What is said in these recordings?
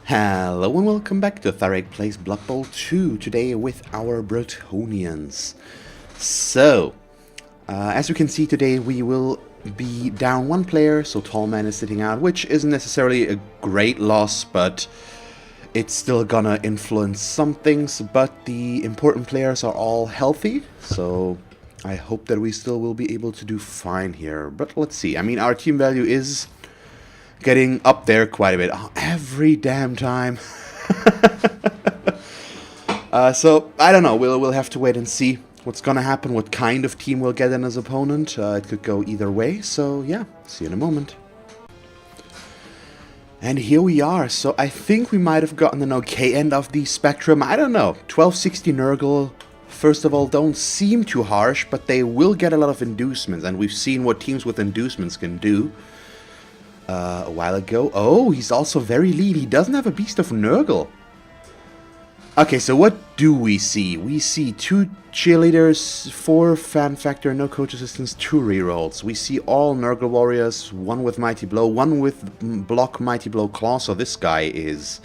Hello and welcome back to Tharek Plays Blood Bowl 2, today with our Bretonnians. So, as you can see today we will be down one player, so Tallman is sitting out, which isn't necessarily a great loss, but it's still gonna influence some things, but the important players are all healthy, so I hope that we still will be able to do fine here. But let's see, I mean our team value is getting up there quite a bit. Every damn time. So, I don't know. We'll have to wait and see what's gonna happen, what kind of team we'll get in as opponent. It could go either way, so yeah, see you in a moment. And here we are. So I think we might have gotten an okay end of the spectrum. I don't know. 1260 Nurgle, first of all, don't seem too harsh, but they will get a lot of inducements, and we've seen what teams with inducements can do. A while ago. Oh, he's also very lean. He doesn't have a Beast of Nurgle. Okay, so what do we see? We see 2 cheerleaders, 4 fan factor, no coach assistance, 2 rerolls. We see all Nurgle warriors, 1 with Mighty Blow, 1 with block Mighty Blow Claw, so this guy is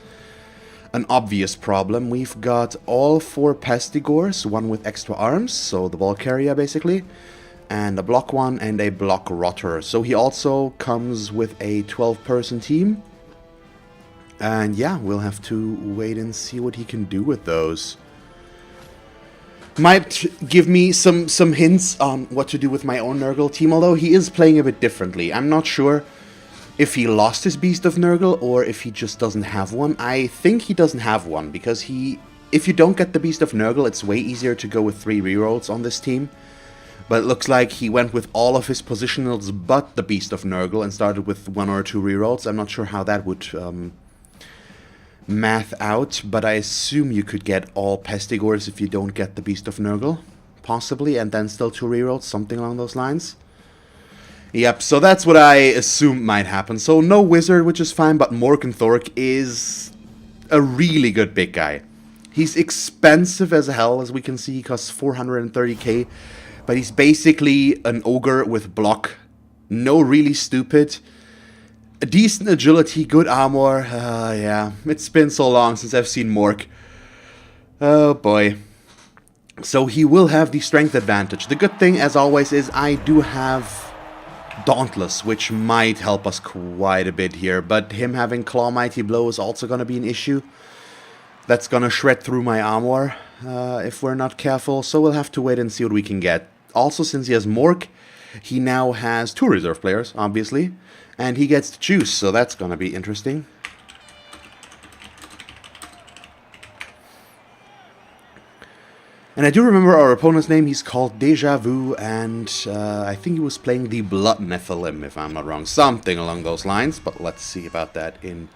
an obvious problem. We've got all 4 Pestigores, 1 with extra arms, so the ball carrier basically, and a block 1 and a block rotter. So he also comes with a 12-person team. And yeah, we'll have to wait and see what he can do with those. Might give me some hints on what to do with my own Nurgle team, although he is playing a bit differently. I'm not sure if he lost his Beast of Nurgle or if he just doesn't have one. I think he doesn't have one, because if you don't get the Beast of Nurgle, it's way easier to go with 3 rerolls on this team. But it looks like he went with all of his positionals but the Beast of Nurgle and started with 1 or 2 rerolls. I'm not sure how that would math out, but I assume you could get all Pestigores if you don't get the Beast of Nurgle, possibly, and then still 2 rerolls, something along those lines. Yep, so that's what I assume might happen. So no Wizard, which is fine, but Morkenthork is a really good big guy. He's expensive as hell, as we can see. He costs 430k. But he's basically an ogre with block, no really stupid, a decent agility, good armor. Yeah, it's been so long since I've seen Mork. Oh boy. So he will have the strength advantage. The good thing, as always, is I do have Dauntless, which might help us quite a bit here. But him having Claw Mighty Blow is also going to be an issue. That's going to shred through my armor if we're not careful. So we'll have to wait and see what we can get. Also, since he has Mork, he now has 2 reserve players, obviously, and he gets to choose, so that's gonna be interesting. And I do remember our opponent's name. He's called Deja Vu, and I think he was playing the Blood Nephilim, if I'm not wrong. Something along those lines, but let's see about that in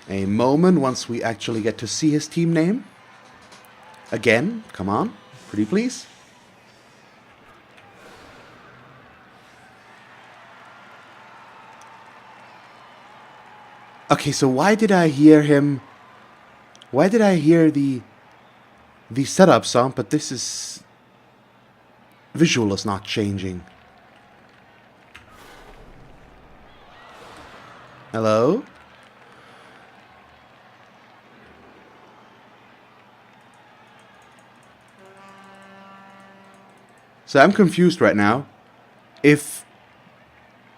a moment, once we actually get to see his team name. Again, come on, pretty please. Okay, so why did I hear him? Why did I hear the setup sound, but this is... Visual is not changing. Hello? So I'm confused right now. If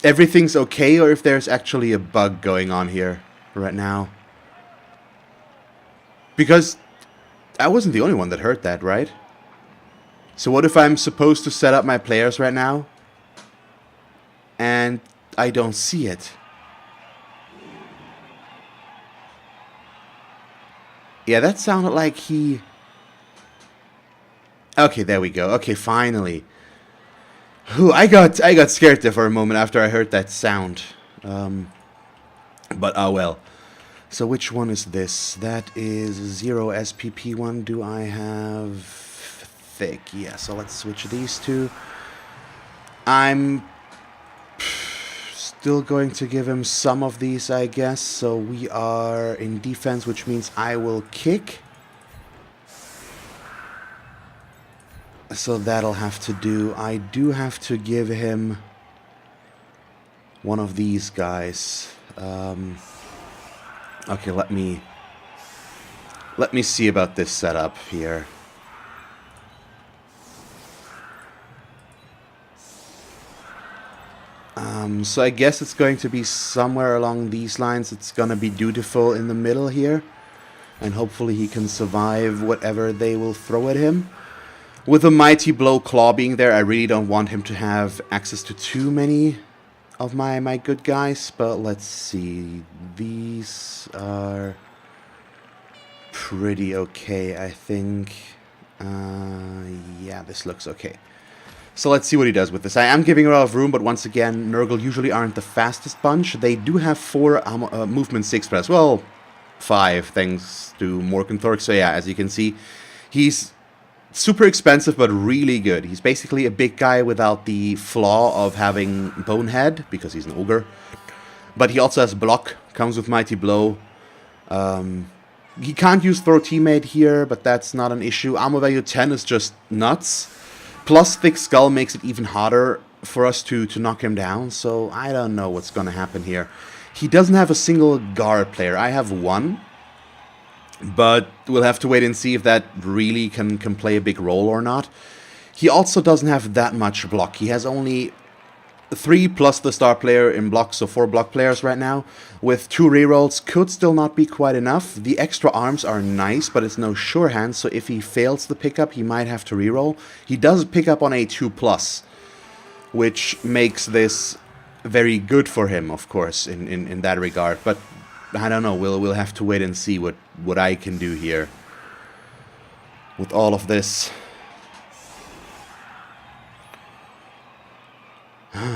everything's okay, or if there's actually a bug going on here right now. Because I wasn't the only one that heard that, right? So what if I'm supposed to set up my players right now and I don't see it? Yeah, that sounded like he... Okay, there we go. Okay, finally. Whew, I got scared there for a moment after I heard that sound. But oh well. So which one is this? That is 0 SPP one. Do I have thick? Yeah, so let's switch these two. I'm still going to give him some of these, I guess. So we are in defense, which means I will kick. So that'll have to do. I do have to give him one of these guys. Okay, let me Let me see about this setup here. So I guess it's going to be somewhere along these lines. It's going to be dutiful in the middle here. And hopefully he can survive whatever they will throw at him. With a mighty blow claw being there, I really don't want him to have access to too many of my good guys. But let's see. These are pretty okay, I think. Yeah, this looks okay. So let's see what he does with this. I am giving a lot of room, but once again, Nurgle usually aren't the fastest bunch. They do have 4 movement 6 press. Well, 5 thanks to Morkenthorpe. So yeah, as you can see, he's super expensive but really good. He's basically a big guy without the flaw of having Bonehead, because he's an ogre. But he also has block, comes with Mighty Blow. He can't use Throw Teammate here, but that's not an issue. Armor value 10 is just nuts. Plus, Thick Skull makes it even harder for us to knock him down, so I don't know what's going to happen here. He doesn't have a single guard player. I have one, but we'll have to wait and see if that really can play a big role or not. He also doesn't have that much block. He has only 3 plus the star player in block, so 4 block players right now. With 2 rerolls, could still not be quite enough. The extra arms are nice, but it's no sure hand, so if he fails the pickup, he might have to reroll. He does pick up on a 2 plus, which makes this very good for him, of course, in that regard. But I don't know, we'll have to wait and see what I can do here with all of this.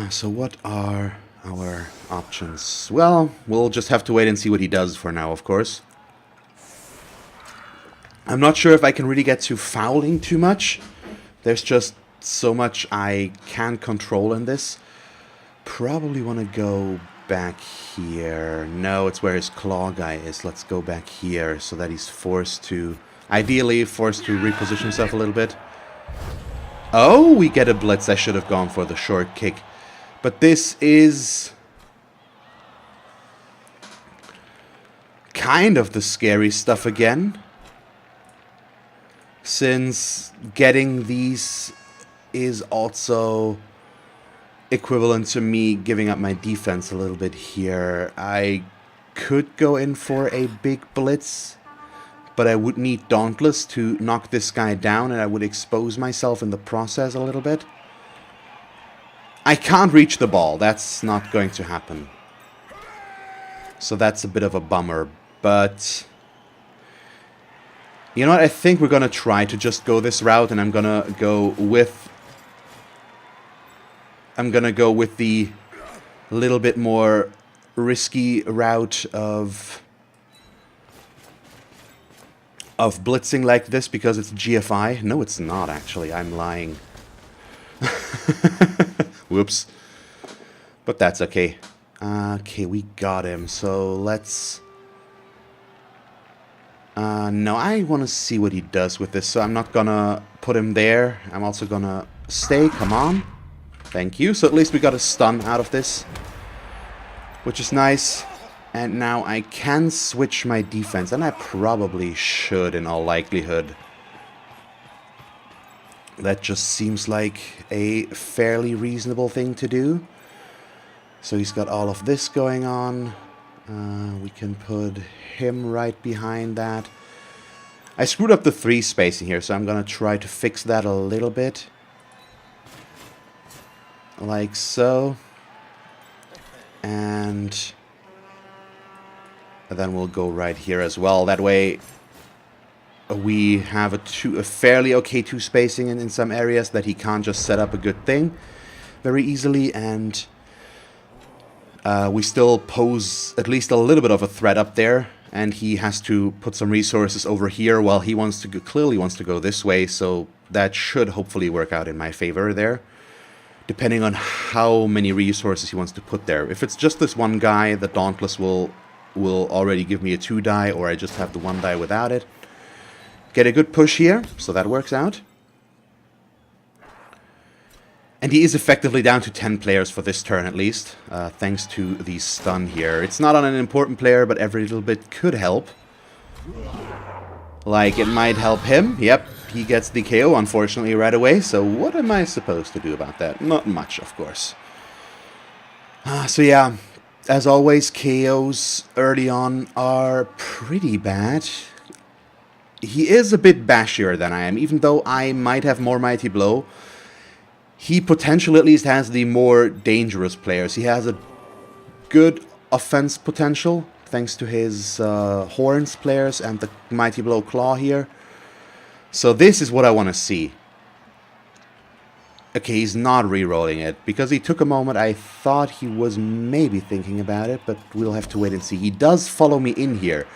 So what are our options? Well, we'll just have to wait and see what he does for now, of course. I'm not sure if I can really get to fouling too much. There's just so much I can't control in this. Probably want to go back here. No, it's where his claw guy is. Let's go back here so that he's forced to... Ideally, forced to reposition himself a little bit. Oh, we get a blitz. I should have gone for the short kick. But this is kind of the scary stuff again. Since getting these is also equivalent to me giving up my defense a little bit here. I could go in for a big blitz, but I would need Dauntless to knock this guy down, and I would expose myself in the process a little bit. I can't reach the ball. That's not going to happen. So that's a bit of a bummer. But you know what? I think we're going to try to just go this route, and I'm going to go with the little bit more risky route of blitzing like this because it's GFI. No, it's not, actually. I'm lying. Whoops. But that's okay. Okay, we got him. So let's... no, I want to see what he does with this. So I'm not going to put him there. I'm also going to stay. Come on. Thank you. So at least we got a stun out of this, which is nice. And now I can switch my defense, and I probably should in all likelihood. That just seems like a fairly reasonable thing to do. So he's got all of this going on. We can put him right behind that. I screwed up the 3 spacing here, so I'm going to try to fix that a little bit. Like so. And then we'll go right here as well. That way we have a fairly okay 2 spacing in some areas that he can't just set up a good thing very easily, and we still pose at least a little bit of a threat up there, and he has to put some resources over here while he wants to clearly wants to go this way, so that should hopefully work out in my favor there, depending on how many resources he wants to put there. If it's just this one guy, the Dauntless will already give me a 2 die, or I just have the 1 die without it. Get a good push here, so that works out. And he is effectively down to 10 players for this turn at least, thanks to the stun here. It's not on an important player, but every little bit could help. Like, it might help him. Yep, he gets the KO, unfortunately, right away. So what am I supposed to do about that? Not much, of course. So yeah, as always, KOs early on are pretty bad. He is a bit bashier than I am, even though I might have more Mighty Blow. He potentially at least has the more dangerous players. He has a good offense potential, thanks to his Horns players and the Mighty Blow Claw here. So this is what I want to see. Okay, he's not re-rolling it, because he took a moment. I thought he was maybe thinking about it, but we'll have to wait and see. He does follow me in here,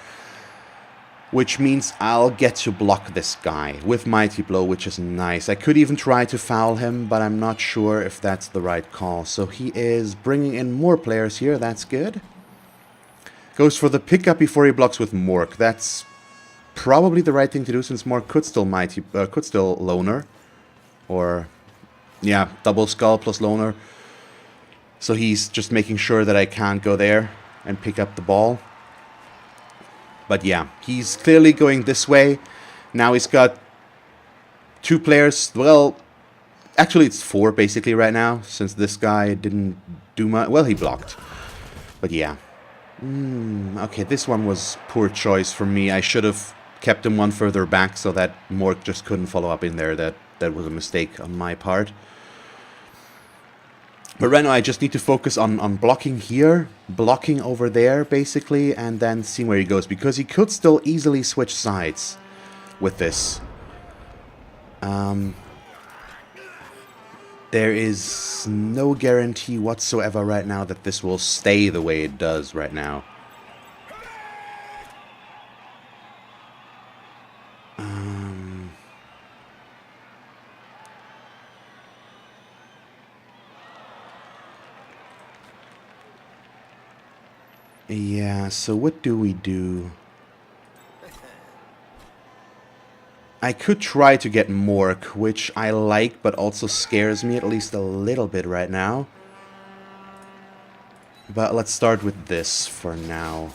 which means I'll get to block this guy with Mighty Blow, which is nice. I could even try to foul him, but I'm not sure if that's the right call. So he is bringing in more players here. That's good. Goes for the pickup before he blocks with Mork. That's probably the right thing to do, since Mork could still loner. Or, yeah, double skull plus loner. So he's just making sure that I can't go there and pick up the ball. But yeah, he's clearly going this way. Now he's got 2 players. Well, actually it's 4 basically right now, since this guy didn't do much. Well, he blocked. But yeah. Okay, this one was poor choice for me. I should have kept him one further back so that Mork just couldn't follow up in there. That was a mistake on my part. But right now I just need to focus on blocking here, blocking over there basically, and then seeing where he goes, because he could still easily switch sides with this. There is no guarantee whatsoever right now that this will stay the way it does right now. Yeah, so what do we do? I could try to get Mork, which I like, but also scares me at least a little bit right now. But let's start with this for now.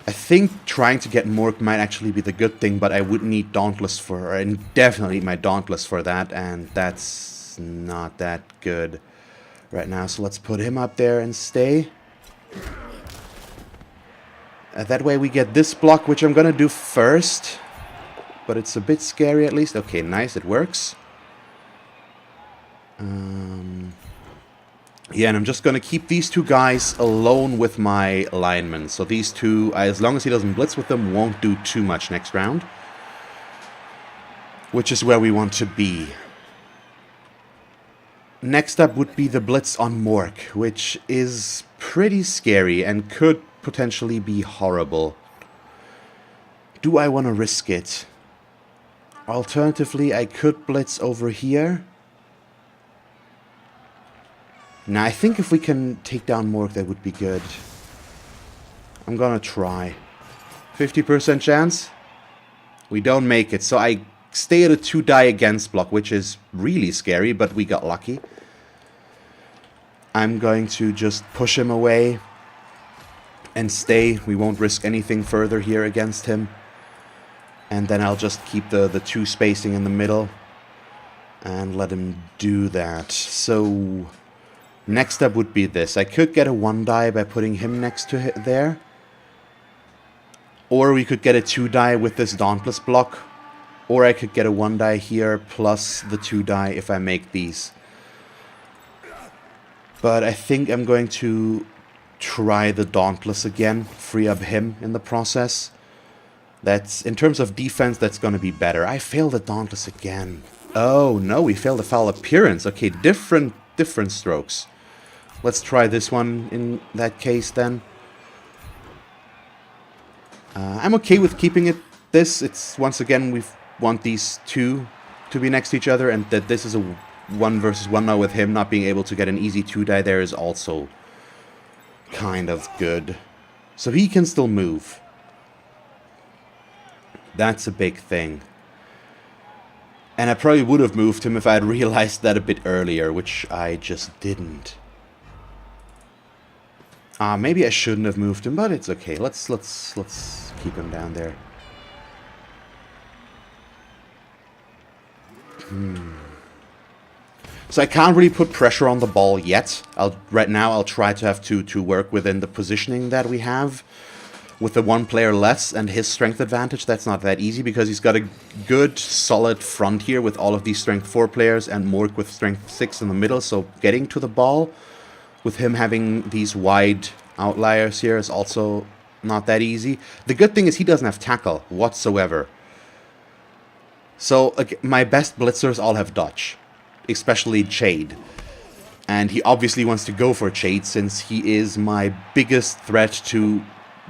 I think trying to get Mork might actually be the good thing, but I would need Dauntless for, and definitely my Dauntless for that, and that's not that good right now. So let's put him up there and stay. That way we get this block, which I'm gonna do first. But it's a bit scary at least. Okay, nice, it works. Yeah, and I'm just gonna keep these 2 guys alone with my linemen. So these 2, as long as he doesn't blitz with them, won't do too much next round. Which is where we want to be. Next up would be the blitz on Mork, which is pretty scary and could potentially be horrible. Do I want to risk it? Alternatively, I could blitz over here. Now, I think if we can take down Mork, that would be good. I'm gonna try. 50% chance? We don't make it, so I stay at a 2 die against block, which is really scary, but we got lucky. I'm going to just push him away and stay. We won't risk anything further here against him. And then I'll just keep the 2 spacing in the middle and let him do that. So next up would be this. I could get a 1 die by putting him next to there. Or we could get a 2 die with this Dauntless block. Or I could get a 1 die here plus the 2 die if I make these. But I think I'm going to try the Dauntless again, free up him in the process. That's, in terms of defense, that's going to be better. I failed the Dauntless again. Oh no, we failed the foul appearance. Okay, different strokes. Let's try this one in that case then. I'm okay with keeping it this. It's, once again, we want these 2 to be next to each other, and that this is a 1 versus 1 now with him not being able to get an easy 2 die there is also kind of good. So he can still move. That's a big thing. And I probably would have moved him if I had realized that a bit earlier, which I just didn't. Maybe I shouldn't have moved him, but it's okay. Let's keep him down there. So I can't really put pressure on the ball yet. Right now I'll try to have to work within the positioning that we have. With the one player less and his strength advantage, that's not that easy because he's got a good, solid front here with all of these strength 4 players and Mork with strength 6 in the middle. So getting to the ball with him having these wide outliers here is also not that easy. The good thing is he doesn't have tackle whatsoever. So my best blitzers all have dodge, especially Jade. And he obviously wants to go for Jade since he is my biggest threat to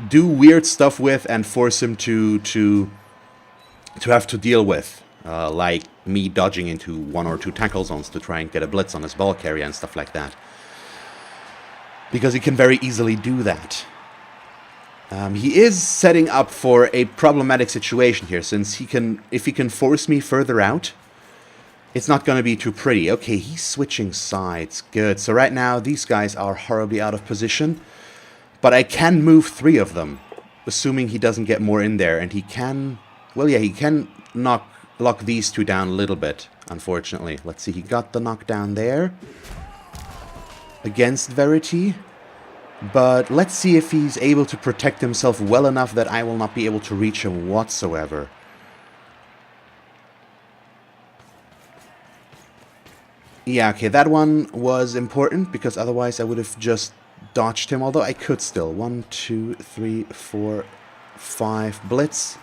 do weird stuff with and force him to have to deal with. Like me dodging into 1 or 2 tackle zones to try and get a blitz on his ball carrier and stuff like that. Because he can very easily do that. He is setting up for a problematic situation here, since if he can force me further out, it's not going to be too pretty. Okay, he's switching sides. Good. So right now, these guys are horribly out of position. But I can move 3 of them, assuming he doesn't get more in there. And he can... Well, yeah, he can lock these 2 down a little bit, unfortunately. Let's see, he got the knockdown there against Verity. But let's see if he's able to protect himself well enough that I will not be able to reach him whatsoever. Yeah, okay, that one was important because otherwise I would have just dodged him, although I could still. 1, 2, 3, 4, 5 blitz.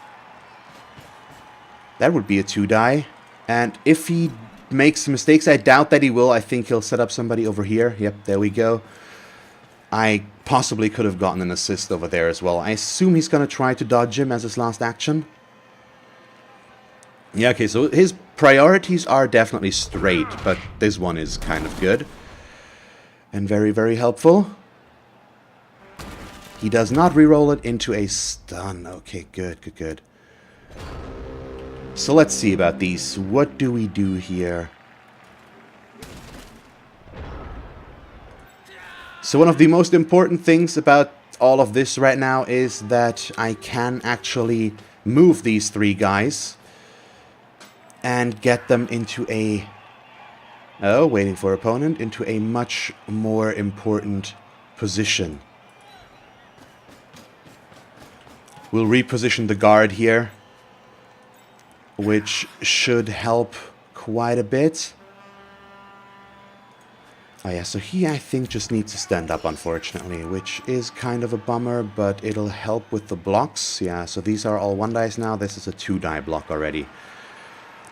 That would be a 2-die. And if he makes mistakes, I doubt that he will. I think he'll set up somebody over here. Yep, there we go. I possibly could have gotten an assist over there as well. I assume he's going to try to dodge him as his last action. Yeah, okay, so his priorities are definitely straight, but this one is kind of good. And very, very helpful. He does not reroll it into a stun. Okay, good, good, good. So let's see about these. What do we do here? So one of the most important things about all of this right now is that I can actually move these 3 guys and get them into a... Oh, waiting for opponent. Into a much more important position. We'll reposition the guard here, which should help quite a bit. Oh yeah, so he, I think, just needs to stand up, unfortunately, which is kind of a bummer, but it'll help with the blocks. Yeah, so these are all 1-dies now. This is a 2-die block already.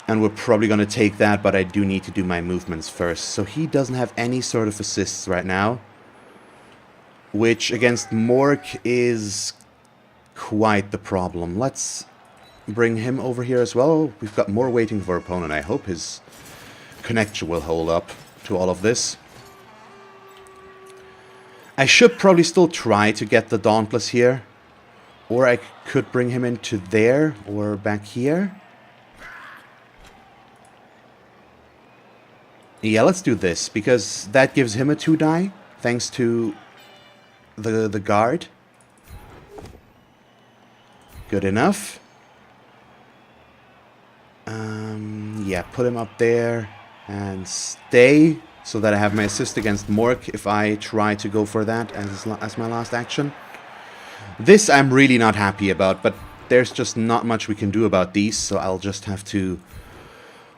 And we're probably going to take that, but I do need to do my movements first. So he doesn't have any sort of assists right now, which against Mork is quite the problem. Let's bring him over here as well. We've got more waiting for opponent. I hope his connection will hold up to all of this. I should probably still try to get the Dauntless here. Or I could bring him into there or back here. Yeah, let's do this, because that gives him a 2-die, thanks to the guard. Good enough. Yeah, put him up there and stay, so that I have my assist against Mork if I try to go for that as my last action. This I'm really not happy about, but there's just not much we can do about these, so I'll just have to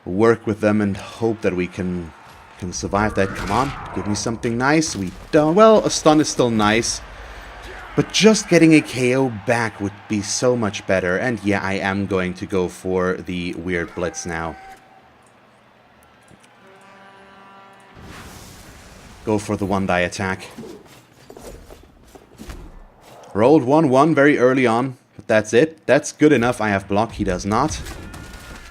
work with them and hope that we can survive that. Come on, give me something nice. We don't. Well, a stun is still nice, but just getting a KO back would be so much better. And yeah, I am going to go for the weird blitz now. Go for the 1-die attack. Rolled 1-1 very early on, but that's it. That's good enough. I have block. He does not.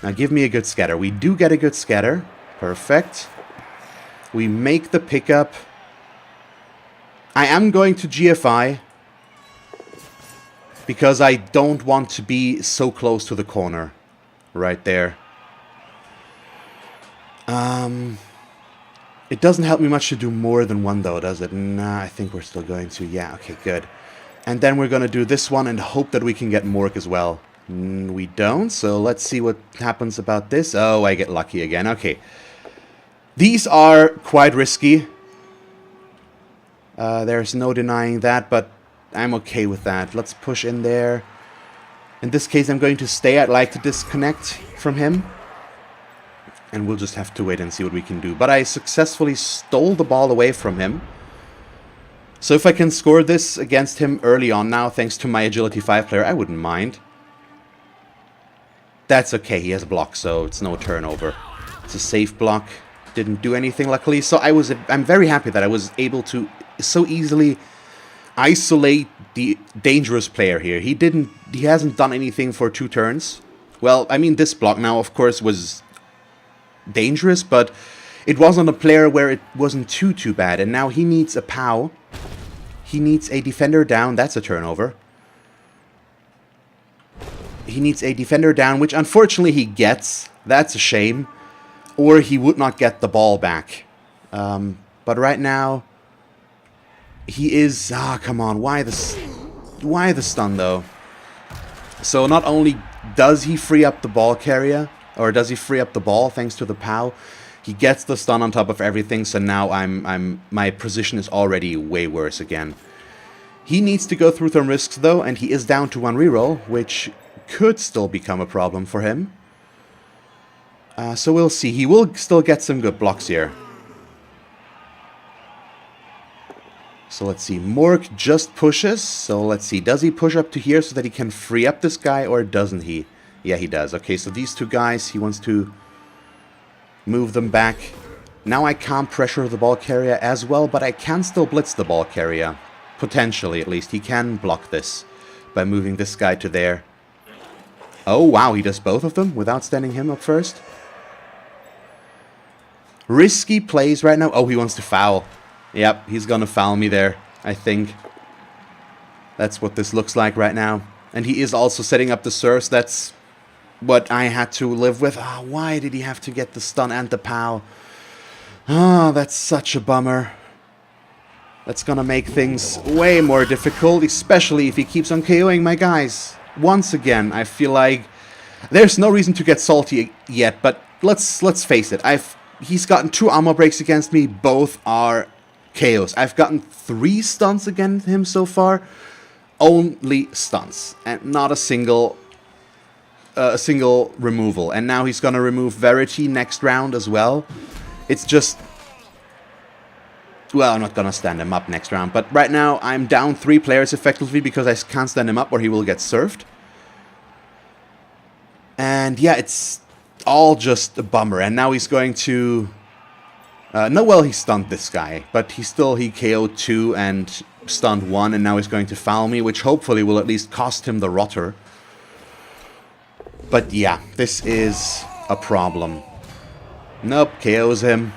Now give me a good scatter. We do get a good scatter. Perfect. We make the pickup. I am going to GFI, because I don't want to be so close to the corner. Right there. It doesn't help me much to do more than 1 though, does it? Nah, I think we're still going to. Yeah, okay, good. And then we're going to do this one and hope that we can get Mork as well. We don't, so let's see what happens about this. Oh, I get lucky again. Okay. These are quite risky. There's no denying that, but I'm okay with that. Let's push in there. In this case, I'm going to stay. I'd like to disconnect from him. And we'll just have to wait and see what we can do. But I successfully stole the ball away from him. So if I can score this against him early on now, thanks to my Agility 5 player, I wouldn't mind. That's okay, he has a block, so it's no turnover. It's a safe block. Didn't do anything, luckily. So I'm very happy that I was able to so easily isolate the dangerous player here. He hasn't done anything for 2 turns. Well, I mean, this block now, of course, was dangerous, but it was on a player where it wasn't too bad. And now he needs a POW. He needs a defender down. That's a turnover. He needs a defender down, which unfortunately he gets. That's a shame. Or he would not get the ball back. But right now, he is... come on. Why the stun, though? So not only does he free up the ball carrier, or does he free up the ball thanks to the POW, he gets the stun on top of everything, so now my position is already way worse again. He needs to go through some risks, though, and he is down to 1 reroll, which could still become a problem for him. So we'll see. He will still get some good blocks here. So let's see. Mork just pushes. So let's see. Does he push up to here so that he can free up this guy, or doesn't he? Yeah, he does. Okay, so these 2 guys, he wants to move them back. Now I can't pressure the ball carrier as well, but I can still blitz the ball carrier. Potentially, at least. He can block this by moving this guy to there. Oh, wow, he does both of them without standing him up first. Risky plays right now. Oh, he wants to foul. Yep, he's gonna foul me there, I think. That's what this looks like right now. And he is also setting up the serves. That's what I had to live with. Why did he have to get the stun and the POW? That's such a bummer. That's gonna make things way more difficult, especially if he keeps on KOing my guys. Once again, I feel like there's no reason to get salty yet, but let's face it. He's gotten 2 armor breaks against me. Both are KOs. I've gotten 3 stuns against him so far. Only stuns, and not a single removal. And now he's gonna remove Verity next round as well. It's just... Well, I'm not gonna stand him up next round, but right now I'm down 3 players effectively because I can't stand him up or he will get served. And yeah, it's all just a bummer. And now he's going to... no, well, he stunned this guy, but he KO'd 2 and stunned 1, and now he's going to foul me, which hopefully will at least cost him the rotter. But yeah, this is a problem. Nope, KOs him.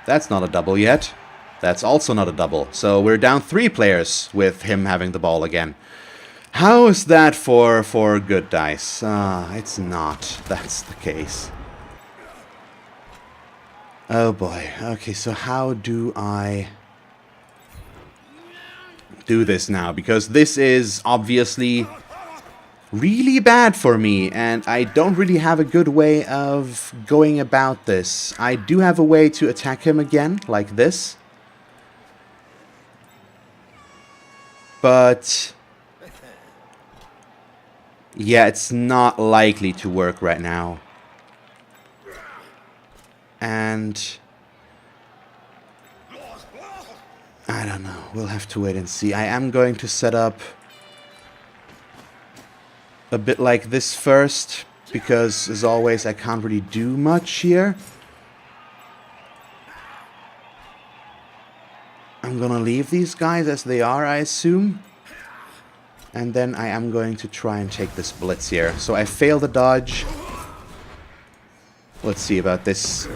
That's not a double yet. That's also not a double. So we're down 3 players with him having the ball again. How is that for good dice? It's not. That's the case. Oh boy. Okay, so how do I do this now? Because this is obviously really bad for me, and I don't really have a good way of going about this. I do have a way to attack him again, like this. But yeah, it's not likely to work right now. And I don't know. We'll have to wait and see. I am going to set up a bit like this first, because as always I can't really do much here. I'm gonna leave these guys as they are, I assume. And then I am going to try and take this blitz here. So I failed the dodge. Let's see about this.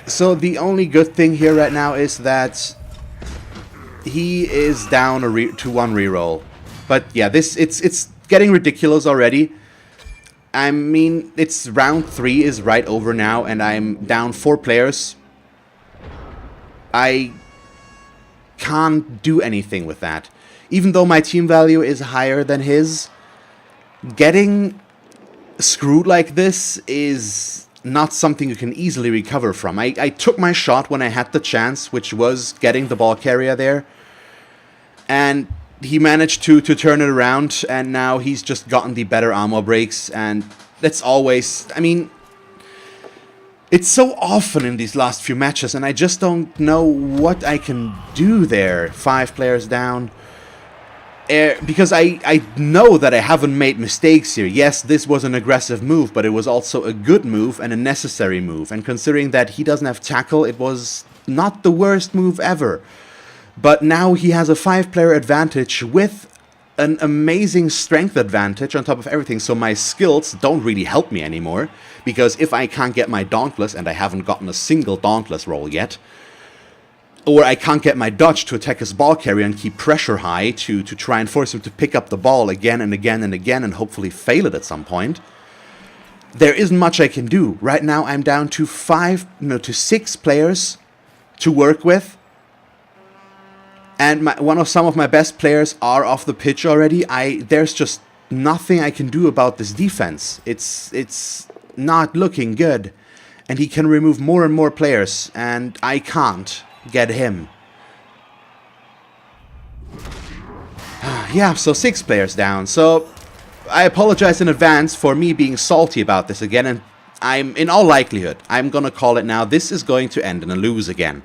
So the only good thing here right now is that he is down to 1 reroll. But yeah, it's getting ridiculous already. I mean, it's round 3 is right over now, and I'm down 4 players. I can't do anything with that. Even though my team value is higher than his, getting screwed like this is not something you can easily recover from. I took my shot when I had the chance, which was getting the ball carrier there. And he managed to turn it around, and now he's just gotten the better armor breaks, and that's always... I mean, it's so often in these last few matches, and I just don't know what I can do there. 5 players down. Because I know that I haven't made mistakes here. Yes, this was an aggressive move, but it was also a good move and a necessary move. And considering that he doesn't have tackle, it was not the worst move ever. But now he has a 5-player advantage with an amazing strength advantage on top of everything. So my skills don't really help me anymore. Because if I can't get my Dauntless, and I haven't gotten a single Dauntless roll yet, or I can't get my dodge to attack his ball carrier and keep pressure high to try and force him to pick up the ball again and again and again and hopefully fail it at some point, there isn't much I can do. Right now I'm down to 6 players to work with. And some of my best players are off the pitch already. There's just nothing I can do about this defense. It's not looking good. And he can remove more and more players, and I can't get him. Yeah, so 6 players down. So I apologize in advance for me being salty about this again, and in all likelihood, I'm gonna call it now. This is going to end in a lose again.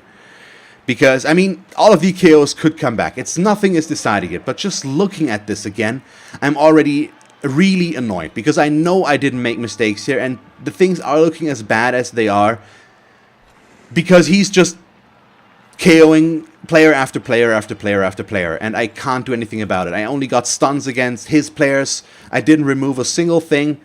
Because, I mean, all of the KOs could come back. Nothing is deciding it, but just looking at this again, I'm already really annoyed. Because I know I didn't make mistakes here, and the things are looking as bad as they are. Because he's just KOing player after player after player after player, and I can't do anything about it. I only got stuns against his players. I didn't remove a single thing.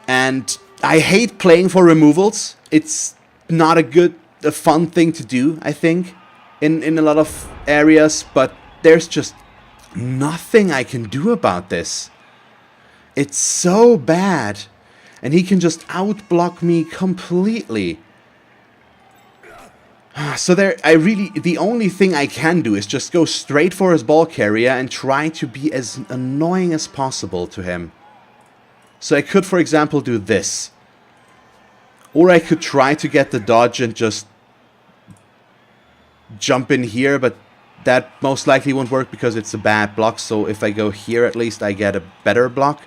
And I hate playing for removals. It's not a fun thing to do, I think, in a lot of areas, but there's just nothing I can do about this. It's so bad, and he can just outblock me completely. So the only thing I can do is just go straight for his ball carrier and try to be as annoying as possible to him. So I could, for example, do this. Or I could try to get the dodge and just jump in here, but that most likely won't work because it's a bad block. So if I go here, at least I get a better block.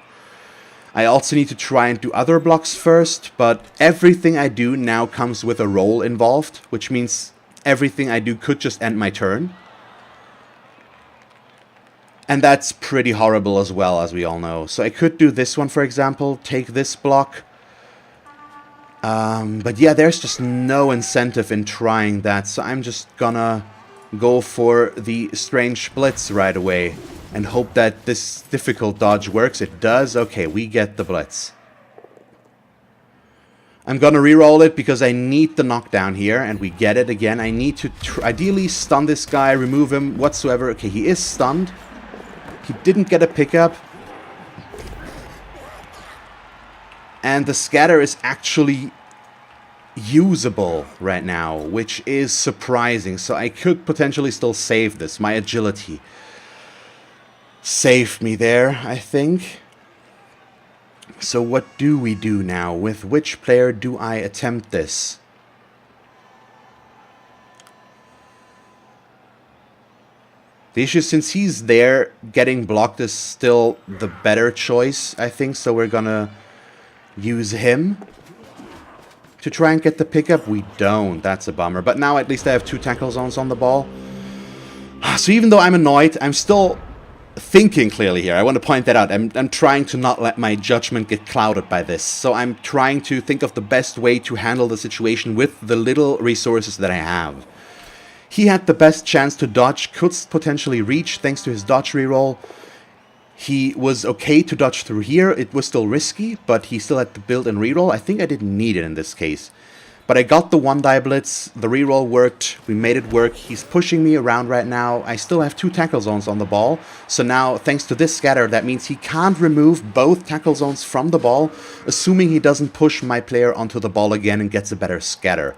I also need to try and do other blocks first, but everything I do now comes with a roll involved, which means everything I do could just end my turn. And that's pretty horrible as well, as we all know. So I could do this one, for example, take this block. But yeah, there's just no incentive in trying that, so I'm just gonna go for the strange blitz right away and hope that this difficult dodge works. It does. Okay, we get the blitz. I'm gonna reroll it because I need the knockdown here, and we get it again. I need to ideally stun this guy, remove him whatsoever. Okay, he is stunned. He didn't get a pickup. And the scatter is actually usable right now, which is surprising. So I could potentially still save this. My agility saved me there, I think. So what do we do now? With which player do I attempt this? The issue, since he's there, getting blocked is still the better choice, I think. So we're gonna use him to try and get the pickup. We don't. That's a bummer. But now at least I have 2 tackle zones on the ball. So even though I'm annoyed, I'm still thinking clearly here. I want to point that out. I'm trying to not let my judgment get clouded by this. So I'm trying to think of the best way to handle the situation with the little resources that I have. He had the best chance to dodge, could potentially reach thanks to his dodge reroll. He was okay to dodge through here. It was still risky, but he still had to build and reroll. I think I didn't need it in this case. But I got the 1-die blitz. The reroll worked. We made it work. He's pushing me around right now. I still have 2 tackle zones on the ball. So now, thanks to this scatter, that means he can't remove both tackle zones from the ball, assuming he doesn't push my player onto the ball again and gets a better scatter.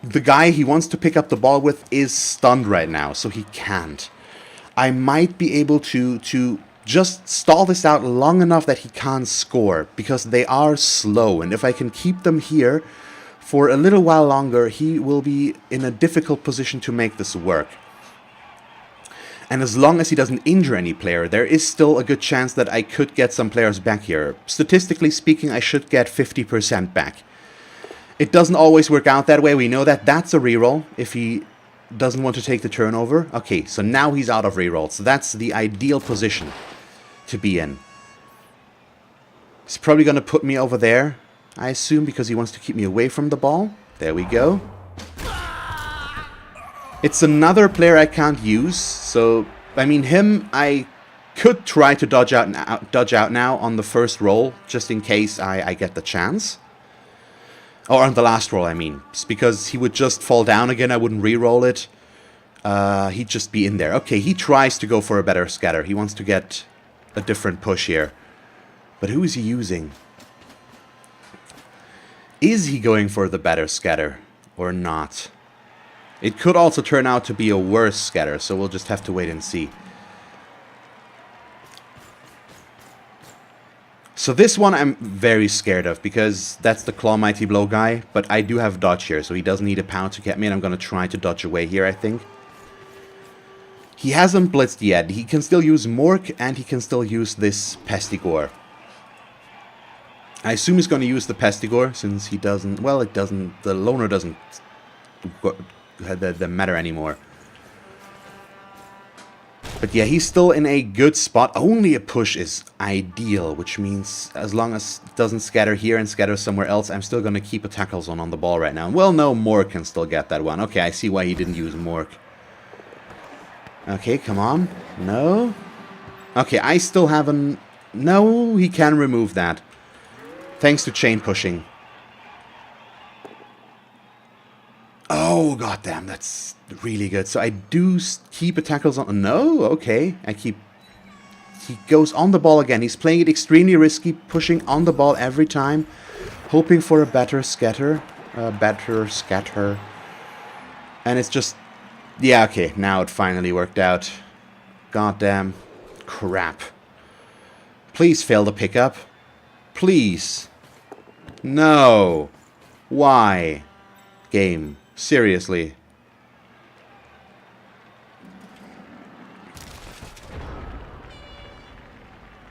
The guy he wants to pick up the ball with is stunned right now, so he can't. I might be able to just stall this out long enough that he can't score, because they are slow, and if I can keep them here for a little while longer, he will be in a difficult position to make this work. And as long as he doesn't injure any player, there is still a good chance that I could get some players back here. Statistically speaking, I should get 50% back. It doesn't always work out that way, we know that. That's a reroll if he doesn't want to take the turnover. Okay, so now he's out of rerolls. So that's the ideal position to be in. He's probably going to put me over there, I assume, because he wants to keep me away from the ball. There we go. It's another player I can't use, so, I mean, him, I could try to dodge out now on the first roll, just in case I get the chance. Or on the last roll, I mean. It's because he would just fall down again, I wouldn't re-roll it. He'd just be in there. Okay, he tries to go for a better scatter. He wants to get a different push here. But who is he using? Is he going for the better scatter or not? It could also turn out to be a worse scatter, so we'll just have to wait and see. So this one I'm very scared of, because that's the Claw Mighty Blow guy, but I do have dodge here, so he doesn't need a pound to get me, and I'm going to try to dodge away here, I think. He hasn't blitzed yet. He can still use Mork, and he can still use this Pestigore. I assume he's going to use the Pestigore, since he doesn't... Well, it doesn't... The Loner doesn't matter anymore. But yeah, he's still in a good spot. Only a push is ideal, which means as long as it doesn't scatter here and scatter somewhere else, I'm still going to keep a tackle zone on the ball right now. Well, no, Mork can still get that one. Okay, I see why he didn't use Mork. Okay, come on. No. Okay, I still haven't... No, he can remove that. Thanks to chain pushing. Oh, goddamn, that's really good. So I do keep a tackle zone. No, okay. He goes on the ball again. He's playing it extremely risky, pushing on the ball every time, hoping for a better scatter. And it's just... Yeah, okay, now it finally worked out. Goddamn crap. Please fail the pickup. Please. No. Why? Game. Seriously.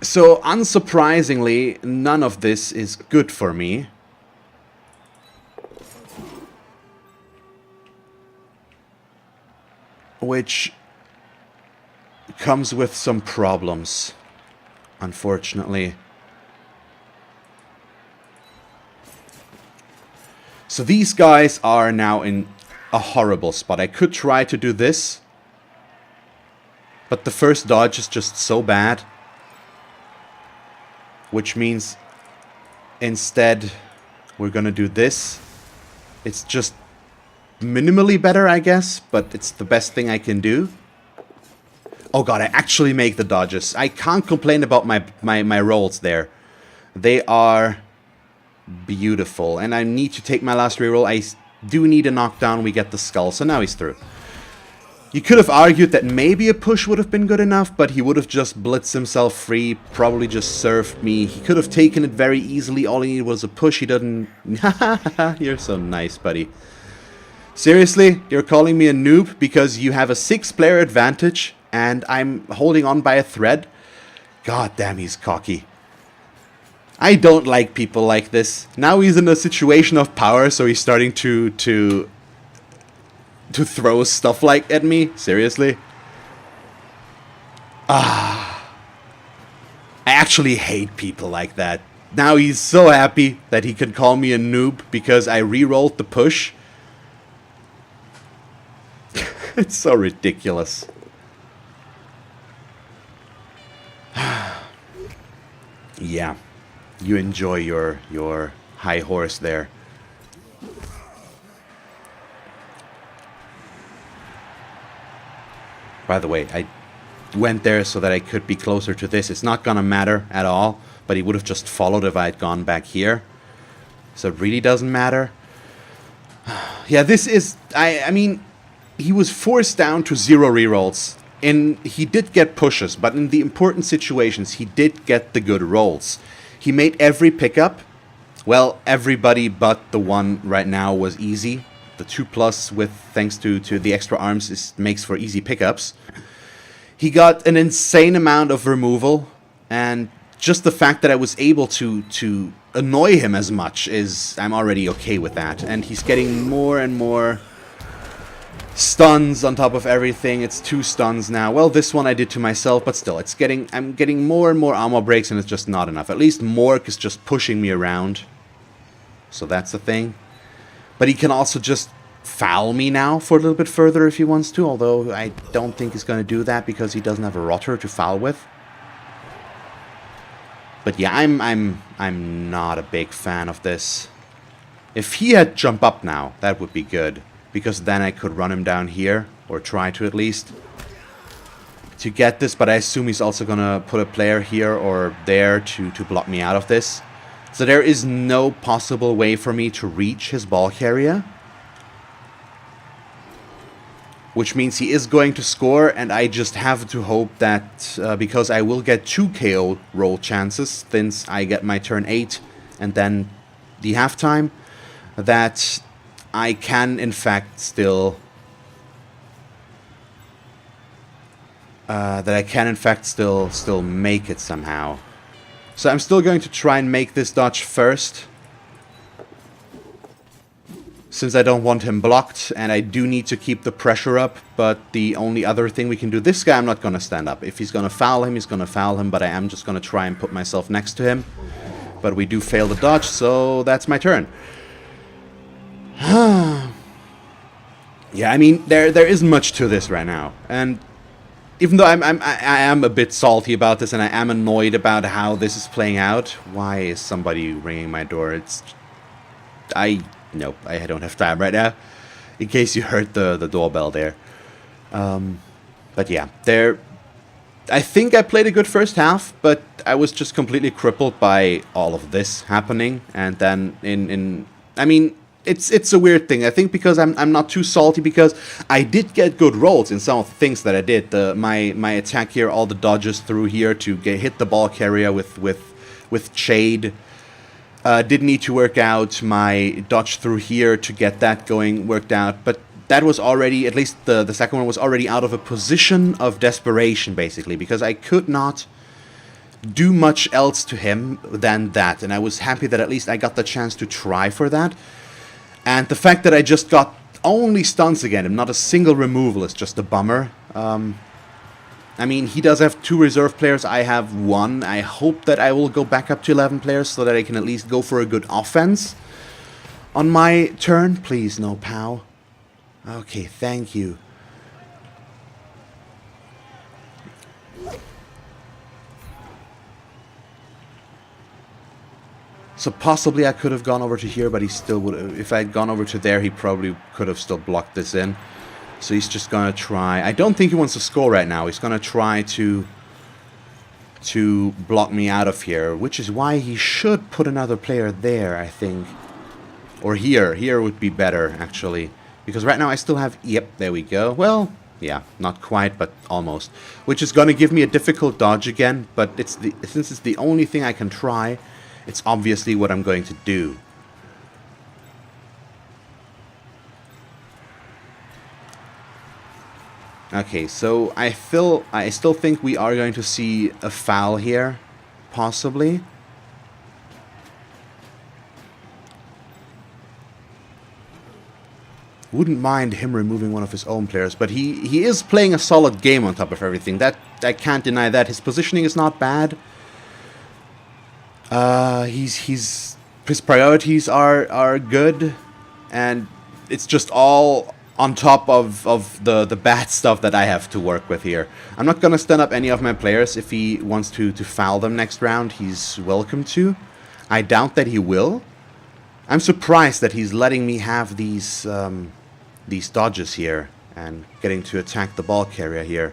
So, unsurprisingly, none of this is good for me. Which comes with some problems, unfortunately. So these guys are now in a horrible spot. I could try to do this, but the first dodge is just so bad. Which means instead we're gonna do this. It's just minimally better, I guess, but it's the best thing I can do. Oh god, I actually make the dodges. I can't complain about my rolls there. They are beautiful. And I need to take my last reroll. I do need a knockdown. We get the skull. So now he's through. You could have argued that maybe a push would have been good enough, but he would have just blitzed himself free, probably just served me. He could have taken it very easily. All he needed was a push. He doesn't... You're so nice, buddy. Seriously? You're calling me a noob because you have a 6-player advantage and I'm holding on by a thread? God damn, he's cocky. I don't like people like this. Now he's in a situation of power, so he's starting to throw stuff like at me. Seriously? I actually hate people like that. Now he's so happy that he can call me a noob because I re-rolled the push. It's so ridiculous. Yeah. You enjoy your high horse there. By the way, I went there so that I could be closer to this. It's not gonna matter at all, but he would have just followed if I had gone back here. So it really doesn't matter. Yeah, this is... I mean, he was forced down to 0 rerolls. he did get pushes, but in the important situations, he did get the good rolls. He made every pickup. Well, everybody but the one right now was easy. The 2+ with thanks to the extra arms makes for easy pickups. He got an insane amount of removal, and just the fact that I was able to annoy him as much I'm already okay with that. And he's getting more and more stuns on top of everything. It's 2 stuns now. Well, this one I did to myself, but still, I'm getting more and more armor breaks, and it's just not enough. At least Mork is just pushing me around. So that's the thing. But he can also just foul me now for a little bit further if he wants to, although I don't think he's going to do that because he doesn't have a rotter to foul with. But yeah, I'm not a big fan of this. If he had jump up now, that would be good, because then I could run him down here, or try to at least, to get this. But I assume he's also going to put a player here or there to block me out of this. So there is no possible way for me to reach his ball carrier. Which means he is going to score, and I just have to hope that, because I will get 2 KO roll chances, since I get my turn 8 and then the halftime, that I can in fact still... still make it somehow. So I'm still going to try and make this dodge first, since I don't want him blocked, and I do need to keep the pressure up. But the only other thing we can do, this guy I'm not going to stand up. If he's going to foul him, he's going to foul him, but I am just going to try and put myself next to him. But we do fail the dodge, so that's my turn. Yeah, I mean, there isn't much to this right now, and even though I am a bit salty about this, and I am annoyed about how this is playing out. Why is somebody ringing my door? Nope, I don't have time right now, in case you heard the doorbell there. But yeah, I think I played a good first half, but I was just completely crippled by all of this happening. And then I mean, it's a weird thing. I think because I'm not too salty, because I did get good rolls in some of the things that I did. My attack here, all the dodges through here to hit the ball carrier with Shade. Didn't need to work out. My dodge through here to get that going worked out, but that was already, at least the second one was already out of a position of desperation, basically, because I could not do much else to him than that, and I was happy that at least I got the chance to try for that. And the fact that I just got only stuns again and not a single removal is just a bummer. I mean, he does have 2 reserve players, I have 1. I hope that I will go back up to 11 players so that I can at least go for a good offense on my turn. Please, no POW. Okay, thank you. So possibly I could have gone over to here, but he still would have, if I had gone over to there, he probably could have still blocked this in. So he's just going to try... I don't think he wants to score right now. He's going to try to block me out of here, which is why he should put another player there, I think. Or here. Here would be better, actually. Because right now I still have... Yep, there we go. Well, yeah, not quite, but almost. Which is going to give me a difficult dodge again, but since it's the only thing I can try, it's obviously what I'm going to do. Okay, so I still think we are going to see a foul here, possibly. Wouldn't mind him removing one of his own players, but he is playing a solid game on top of everything. That I can't deny that. His positioning is not bad. His priorities are good, and it's just all on top of the bad stuff that I have to work with here. I'm not gonna stand up any of my players. If he wants to foul them next round, he's welcome to. I doubt that he will. I'm surprised that he's letting me have these dodges here and getting to attack the ball carrier here.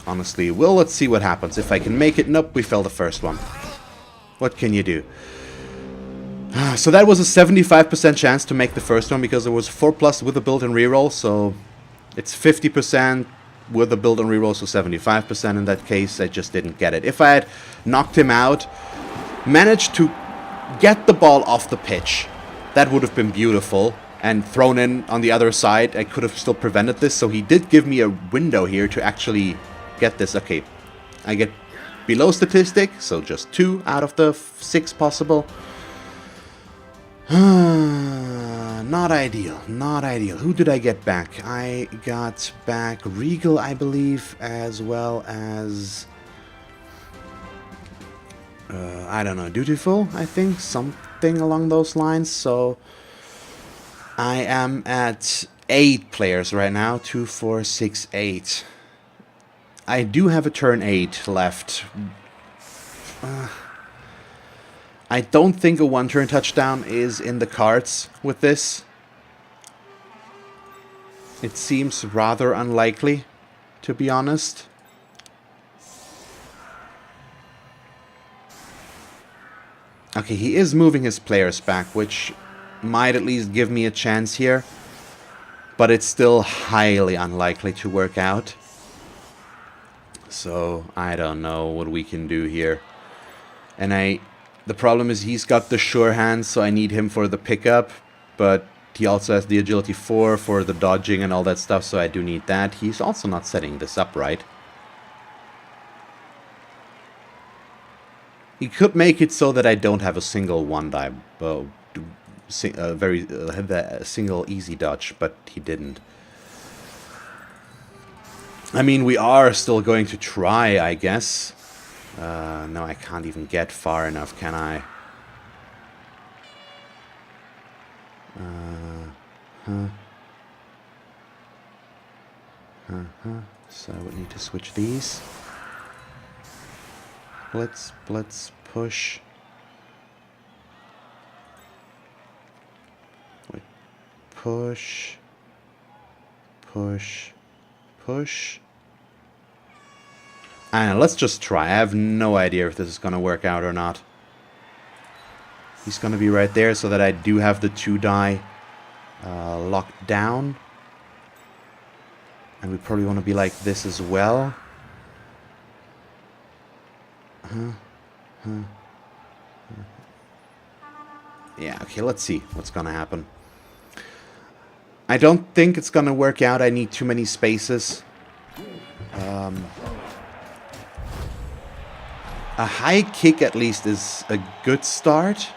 Honestly, well, let's see what happens. If I can make it, nope, we fell the first one. What can you do? So that was a 75% chance to make the first one, because it was 4+ with a built-in reroll, so it's 50%, with a build on reroll, so 75% in that case. I just didn't get it. If I had knocked him out, managed to get the ball off the pitch, that would have been beautiful. And thrown in on the other side, I could have still prevented this. So he did give me a window here to actually get this. Okay, I get below statistic, so just 2 out of the 6 possible. Not ideal, not ideal. Who did I get back? I got back Regal, I believe, as well as... I don't know, Dutiful, I think, something along those lines. So I am at 8 players right now, 2, 4, 6, 8. I do have a turn 8 left. I don't think a 1-turn touchdown is in the cards with this. It seems rather unlikely, to be honest. Okay, he is moving his players back, which might at least give me a chance here. But it's still highly unlikely to work out. So, I don't know what we can do here. And the problem is he's got the sure hand, so I need him for the pickup. But he also has the agility 4 for the dodging and all that stuff, so I do need that. He's also not setting this up right. He could make it so that I don't have a single one-die, a single easy dodge, but he didn't. I mean, we are still going to try, I guess. No, I can't even get far enough, can I? So I would need to switch these. Blitz, push. Wait, push. And let's just try. I have no idea if this is going to work out or not. He's going to be right there so that I do have the 2 die locked down. And we probably want to be like this as well. Yeah, okay, let's see what's going to happen. I don't think it's going to work out. I need too many spaces. A high kick at least is a good start.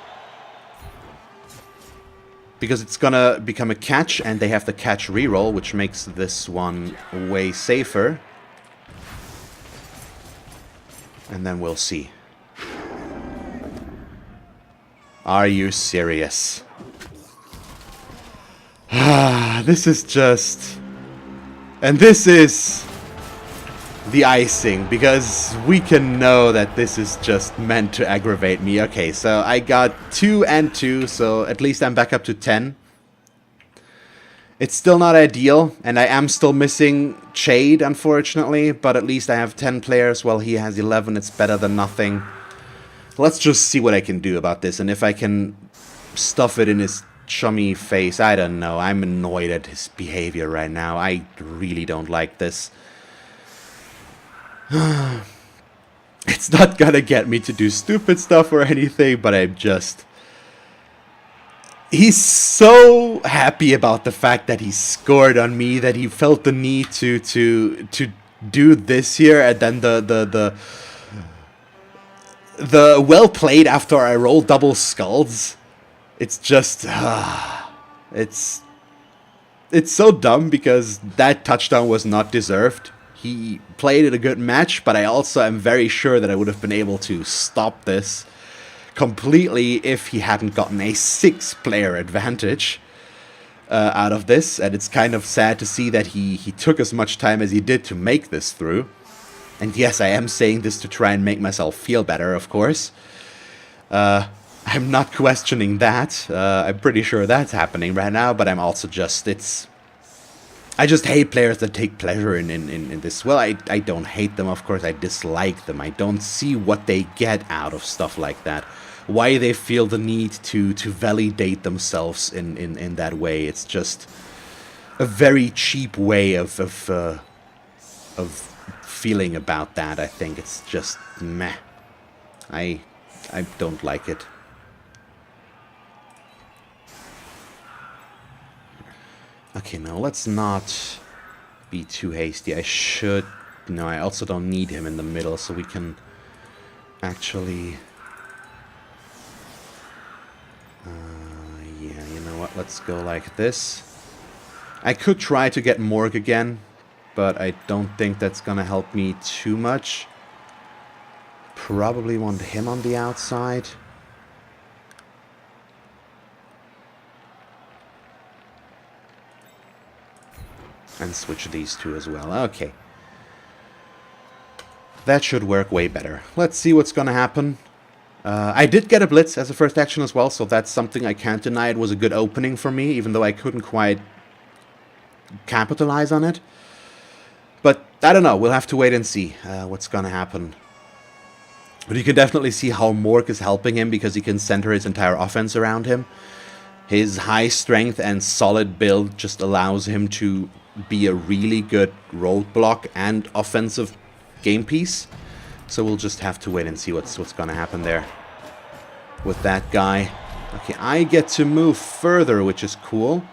Because it's gonna become a catch and they have the catch reroll, which makes this one way safer. And then we'll see. Are you serious? This is just... And this is... the icing, because we can know that this is just meant to aggravate me. Okay, so I got 2 and 2, so at least I'm back up to 10. It's still not ideal, and I am still missing Chade, unfortunately, but at least I have 10 players while he has 11. It's better than nothing. Let's just see what I can do about this, and if I can stuff it in his chummy face. I don't know. I'm annoyed at his behavior right now. I really don't like this. It's not gonna get me to do stupid stuff or anything, but I'm just... He's so happy about the fact that he scored on me that he felt the need to do this here, and then the well played after I roll double skulls. It's just it's so dumb because that touchdown was not deserved. He played it a good match, but I also am very sure that I would have been able to stop this completely if he hadn't gotten a 6-player advantage out of this. And it's kind of sad to see that he took as much time as he did to make this through. And yes, I am saying this to try and make myself feel better, of course. I'm not questioning that. I'm pretty sure that's happening right now, but I'm also just, I just hate players that take pleasure in this. Well, I don't hate them, of course. I dislike them. I don't see what they get out of stuff like that. Why they feel the need to validate themselves in that way. It's just a very cheap way of of feeling about that. I think it's just meh. I don't like it. Okay, now let's not be too hasty. I should... No, I also don't need him in the middle, so we can actually... yeah, you know what? Let's go like this. I could try to get Morg again, but I don't think that's gonna help me too much. Probably want him on the outside. And switch these two as well. Okay. That should work way better. Let's see what's gonna happen. I did get a blitz as a first action as well, so that's something I can't deny. It was a good opening for me, even though I couldn't quite capitalize on it. But I don't know, we'll have to wait and see what's gonna happen. But you can definitely see how Mork is helping him, because he can center his entire offense around him. His high strength and solid build just allows him to be a really good roadblock and offensive game piece. So we'll just have to wait and see what's gonna happen there with that guy. Okay, I get to move further, which is cool.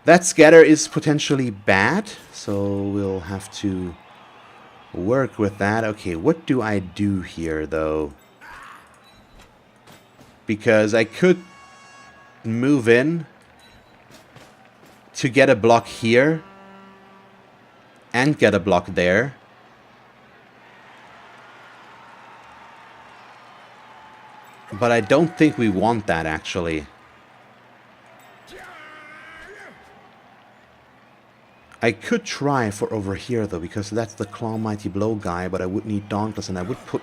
That scatter is potentially bad, so we'll have to work with that. Okay, what do I do here, though? Because I could move in to get a block here and get a block there. But I don't think we want that, actually. I could try for over here, though, because that's the Claw Mighty Blow guy, but I would need Dauntless, and I would put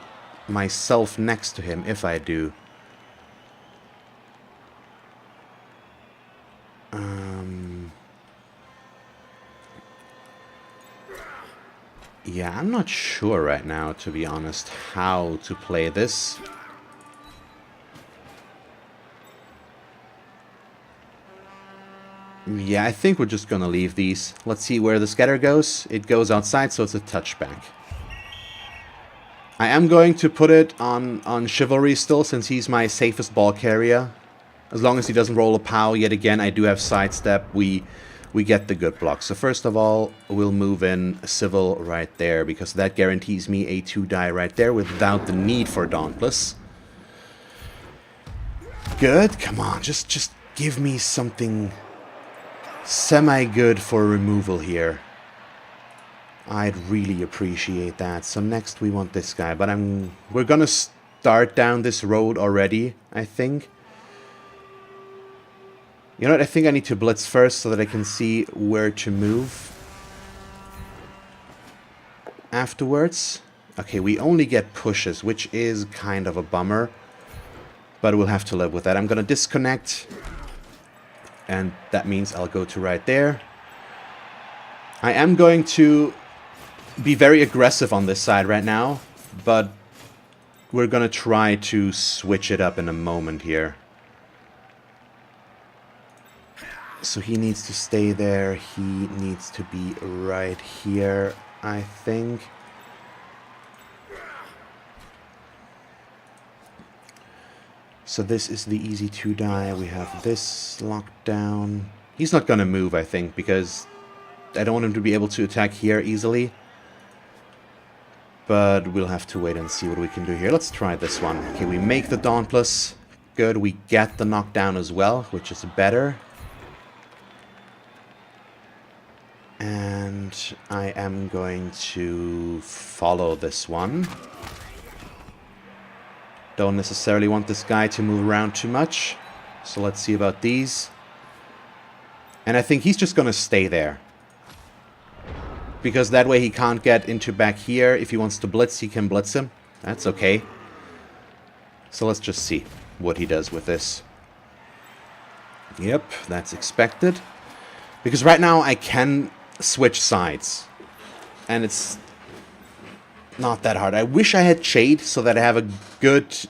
myself next to him if I do. Yeah, I'm not sure right now, to be honest, how to play this. Yeah, I think we're just gonna leave these. Let's see where the scatter goes. It goes outside, so it's a touchback. I am going to put it on Chivalry still, since he's my safest ball carrier. As long as he doesn't roll a POW yet again, I do have sidestep. We get the good block. So first of all, we'll move in Civil right there, because that guarantees me a 2 die right there without the need for Dauntless. Good. Come on, just give me something semi-good for removal here. I'd really appreciate that. So next we want this guy, but we're gonna start down this road already, I think. You know what, I think I need to blitz first so that I can see where to move afterwards. Okay, we only get pushes, which is kind of a bummer, but we'll have to live with that. I'm gonna disconnect, and that means I'll go to right there. I am going to be very aggressive on this side right now, but we're gonna try to switch it up in a moment here. So he needs to stay there. He needs to be right here, I think. So this is the easy 2 die. We have this locked down. He's not gonna move, I think, because I don't want him to be able to attack here easily. But we'll have to wait and see what we can do here. Let's try this one. Okay, we make the Dauntless. Good, we get the knockdown as well, which is better. And I am going to follow this one. Don't necessarily want this guy to move around too much. So let's see about these. And I think he's just going to stay there. Because that way he can't get into back here. If he wants to blitz, he can blitz him. That's okay. So let's just see what he does with this. Yep, that's expected. Because right now I can switch sides. And it's not that hard. I wish I had Shade so that I have a good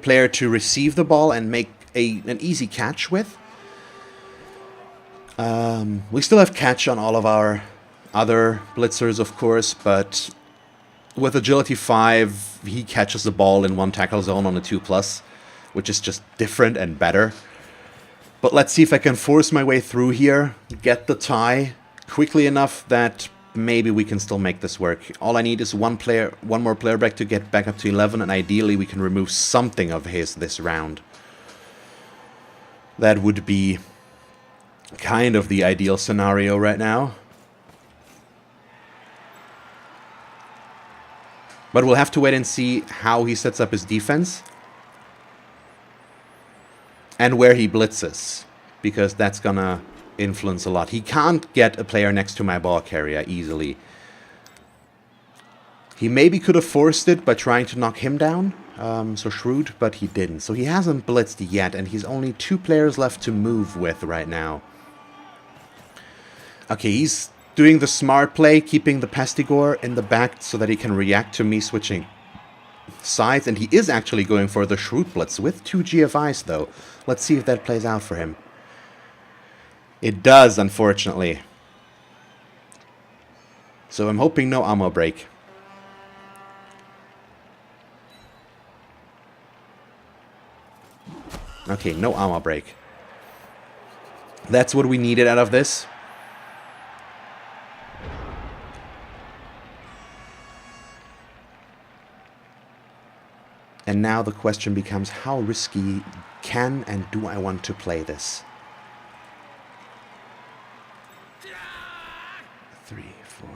player to receive the ball and make an easy catch with. We still have catch on all of our other blitzers, of course, but with agility 5, he catches the ball in one tackle zone on a 2+, which is just different and better. But let's see if I can force my way through here, get the tie quickly enough that maybe we can still make this work. All I need is one more player back to get back up to 11, and ideally we can remove something of his this round. That would be kind of the ideal scenario right now. But we'll have to wait and see how he sets up his defense. And where he blitzes, because that's gonna influence a lot. He can't get a player next to my ball carrier easily. He maybe could have forced it by trying to knock him down, so shrewd, but he didn't. So he hasn't blitzed yet, and he's only 2 players left to move with right now. Okay, he's doing the smart play, keeping the Pestigore in the back so that he can react to me switching sides, and he is actually going for the shrewd blitz with 2 GFIs though. Let's see if that plays out for him. It does, unfortunately. So I'm hoping no ammo break. Okay, no armor break. That's what we needed out of this. And now the question becomes, how risky can and do I want to play this? 3, 4.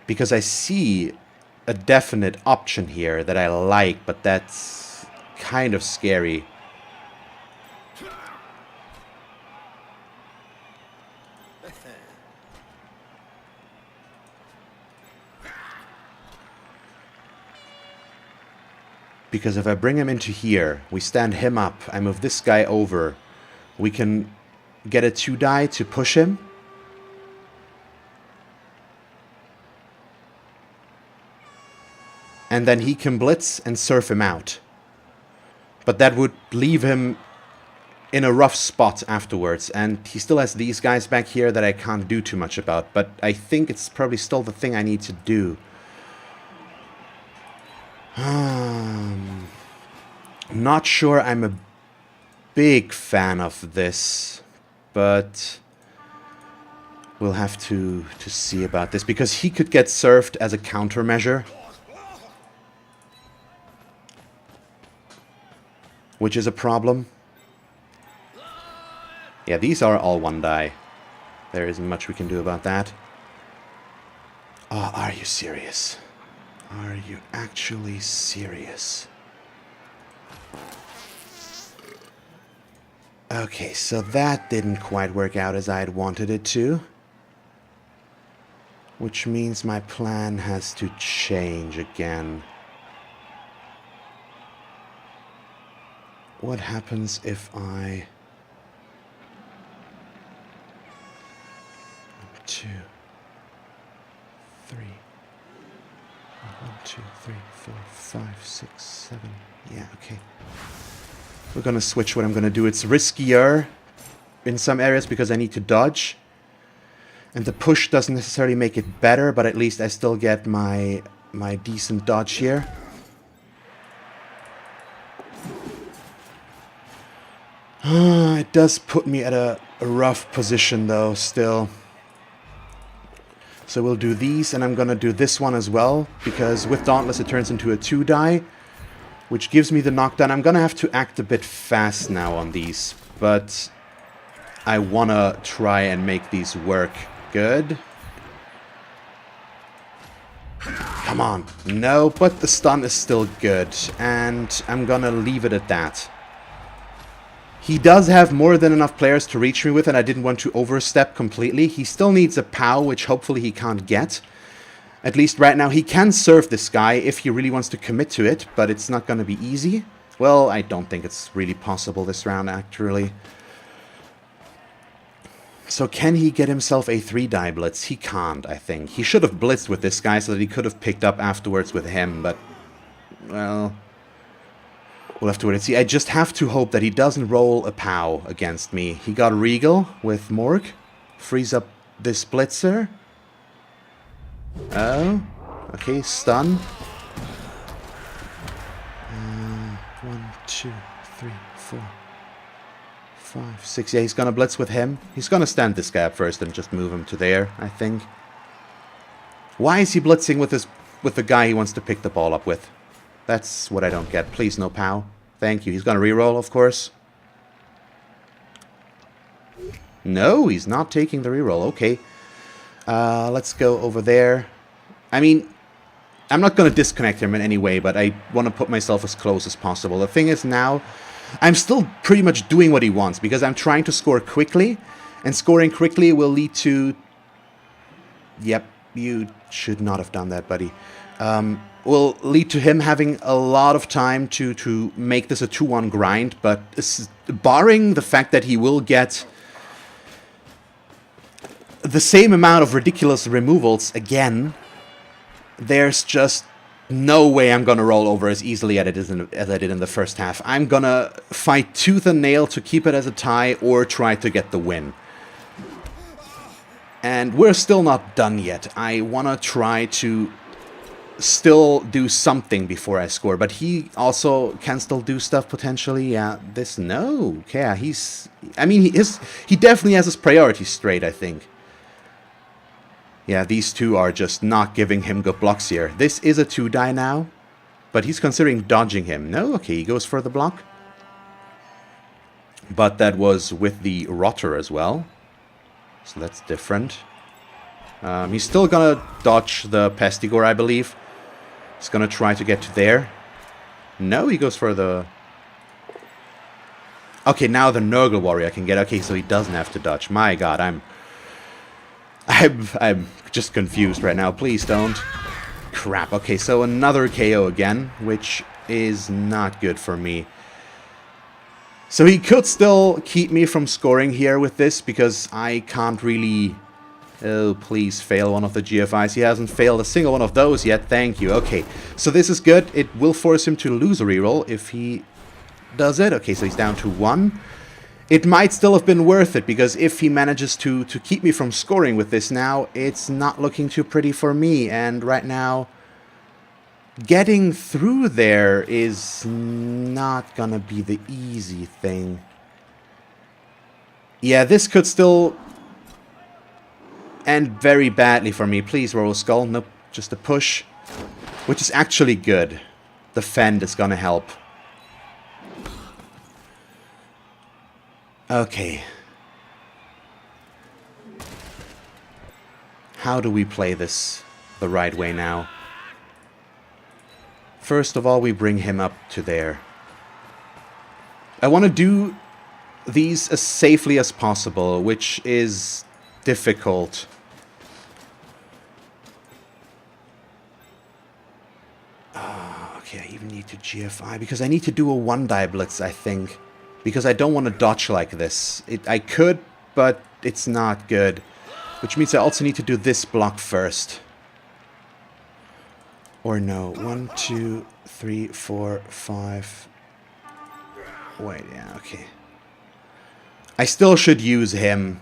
Because I see a definite option here that I like, but that's kind of scary. Because if I bring him into here, we stand him up, I move this guy over, we can get a 2-die to push him. And then he can blitz and surf him out. But that would leave him in a rough spot afterwards. And he still has these guys back here that I can't do too much about. But I think it's probably still the thing I need to do. Not sure I'm a big fan of this, but we'll have to see about this, because he could get served as a countermeasure, which is a problem. Yeah, these are all 1-die. There isn't much we can do about that. Oh, are you serious? Are you actually serious? Okay, so that didn't quite work out as I had wanted it to. Which means my plan has to change again. What happens if I... 2, 3... 1, 2, 3, 4, 5, 6, 7. Yeah, okay. We're gonna switch what I'm gonna do. It's riskier in some areas because I need to dodge. And the push doesn't necessarily make it better, but at least I still get my decent dodge here. It does put me at a rough position though, still. So we'll do these, and I'm gonna do this one as well, because with Dauntless it turns into a 2-die, which gives me the knockdown. I'm gonna have to act a bit fast now on these, but I wanna try and make these work good. Come on. No, but the stun is still good, and I'm gonna leave it at that. He does have more than enough players to reach me with, and I didn't want to overstep completely. He still needs a POW, which hopefully he can't get. At least right now, he can serve this guy if he really wants to commit to it, but it's not going to be easy. Well, I don't think it's really possible this round, actually. So can he get himself a 3-die blitz? He can't, I think. He should have blitzed with this guy so that he could have picked up afterwards with him, but... well... we'll have to wait and see. I just have to hope that he doesn't roll a POW against me. He got Regal with Morg freeze up this blitzer. Oh, okay, stun. 1, 2, 3, 4, 5, 6. Yeah, he's gonna blitz with him. He's gonna stand this guy up first and just move him to there, I think. Why is he blitzing with the guy he wants to pick the ball up with? That's what I don't get. Please, no POW. Thank you. He's gonna reroll, of course. No, he's not taking the reroll. Okay. Let's go over there. I mean, I'm not going to disconnect him in any way, but I want to put myself as close as possible. The thing is now, I'm still pretty much doing what he wants, because I'm trying to score quickly, and scoring quickly will lead to... Yep, you should not have done that, buddy. Will lead to him having a lot of time to make this a 2-1 grind, but barring the fact that he will get the same amount of ridiculous removals again, there's just no way I'm gonna roll over as easily as I did in the first half. I'm gonna fight tooth and nail to keep it as a tie or try to get the win. And we're still not done yet. I wanna try to still do something before I score, but he also can still do stuff potentially. Yeah, this, no. Yeah, I mean, he definitely has his priorities straight, I think. Yeah, these two are just not giving him good blocks here. This is a 2-die now, but he's considering dodging him. No, okay, he goes for the block. But that was with the rotter as well, so that's different. He's still gonna dodge the Pestigore, I believe. He's gonna try to get to there. No, he goes for the... Okay, now the Nurgle warrior can get... Okay, so he doesn't have to dodge. My god, I'm just confused right now. Please don't. Crap. Okay, so another KO again, which is not good for me. So he could still keep me from scoring here with this, because I can't really... Oh, please fail one of the GFIs. He hasn't failed a single one of those yet. Thank you. Okay, so this is good. It will force him to lose a reroll if he does it. Okay, so he's down to 1. It might still have been worth it, because if he manages to keep me from scoring with this now, it's not looking too pretty for me. And right now, getting through there is not gonna be the easy thing. Yeah, this could still end very badly for me. Please roll a skull. Nope, just a push, which is actually good. The fend is gonna help. Okay. How do we play this the right way now? First of all, we bring him up to there. I want to do these as safely as possible, which is difficult. Okay, I even need to GFI, because I need to do a 1-die blitz, I think. Because I don't want to dodge like this. I could, but it's not good. Which means I also need to do this block first. Or no. 1, 2, 3, 4, 5. Wait, yeah, okay. I still should use him.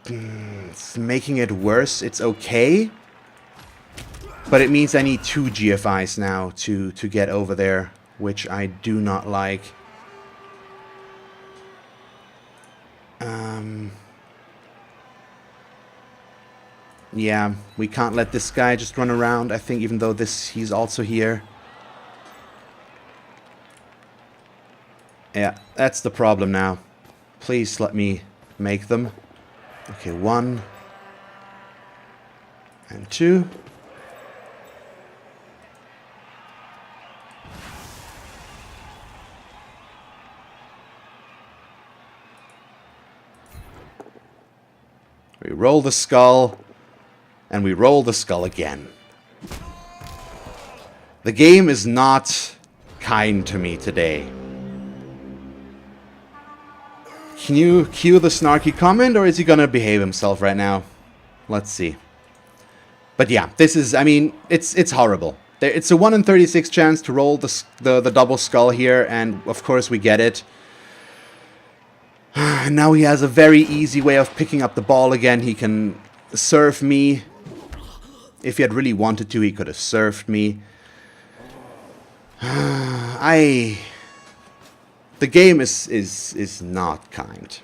It's making it worse. It's okay. But it means I need 2 GFIs now to get over there, which I do not like. Yeah, we can't let this guy just run around, I think, even though he's also here. Yeah, that's the problem now. Please let me make them. Okay, 1 and 2. We roll the skull, and we roll the skull again. The game is not kind to me today. Can you cue the snarky comment, or is he gonna behave himself right now? Let's see. But yeah, this is, I mean, it's horrible. It's a 1 in 36 chance to roll the double skull here, and of course we get it. And now he has a very easy way of picking up the ball again. He can serve me. If he had really wanted to, he could have served me. The game is not kind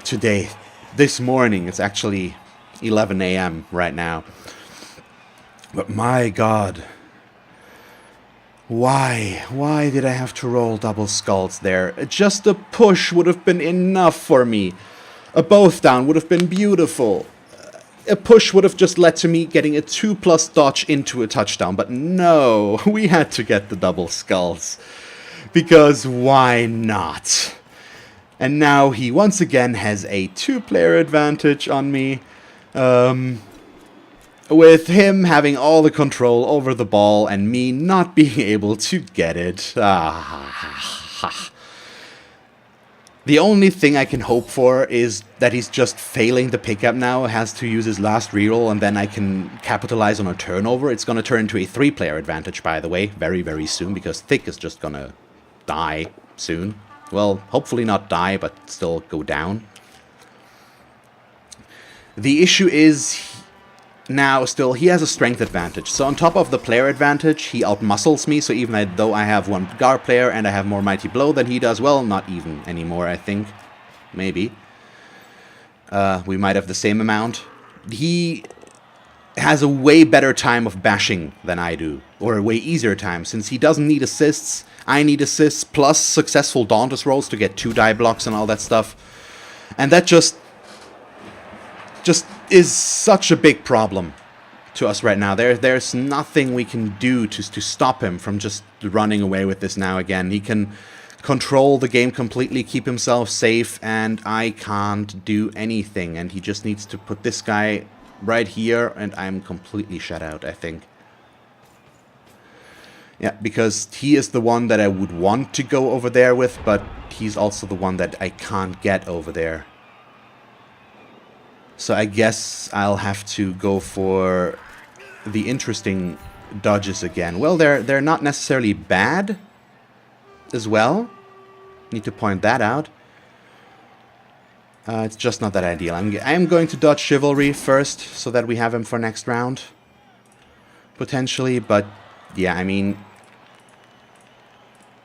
today, this morning. It's actually 11 a.m. right now. But my god, why did I have to roll double skulls there? Just a push would have been enough for me. A both down would have been beautiful. A push would have just led to me getting a 2+ dodge into a touchdown. But no, we had to get the double skulls. Because why not? And now he once again has a 2-player advantage on me. With him having all the control over the ball and me not being able to get it. The only thing I can hope for is that he's just failing the pickup now, has to use his last reroll, and then I can capitalize on a turnover. It's going to turn into a 3-player advantage, by the way, very, very soon, because Thick is just going to die soon. Well, hopefully not die, but still go down. The issue is now still he has a strength advantage. So on top of the player advantage, he outmuscles me. So even though I have one guard player and I have more mighty blow than he does, well, not even anymore, I think. Maybe. We might have the same amount. He has a way better time of bashing than I do. Or a way easier time. Since he doesn't need assists, I need assists plus successful Dauntless rolls to get 2 die blocks and all that stuff. And that just is such a big problem to us right now. There's nothing we can do to stop him from just running away with this now again. He can control the game completely, keep himself safe, and I can't do anything. And he just needs to put this guy right here, and I'm completely shut out, I think. Yeah, because he is the one that I would want to go over there with, but he's also the one that I can't get over there. So I guess I'll have to go for the interesting dodges again. Well, they're not necessarily bad as well. Need to point that out. It's just not that ideal. I'm going to dodge Chivalry first, so that we have him for next round. Potentially, but yeah, I mean,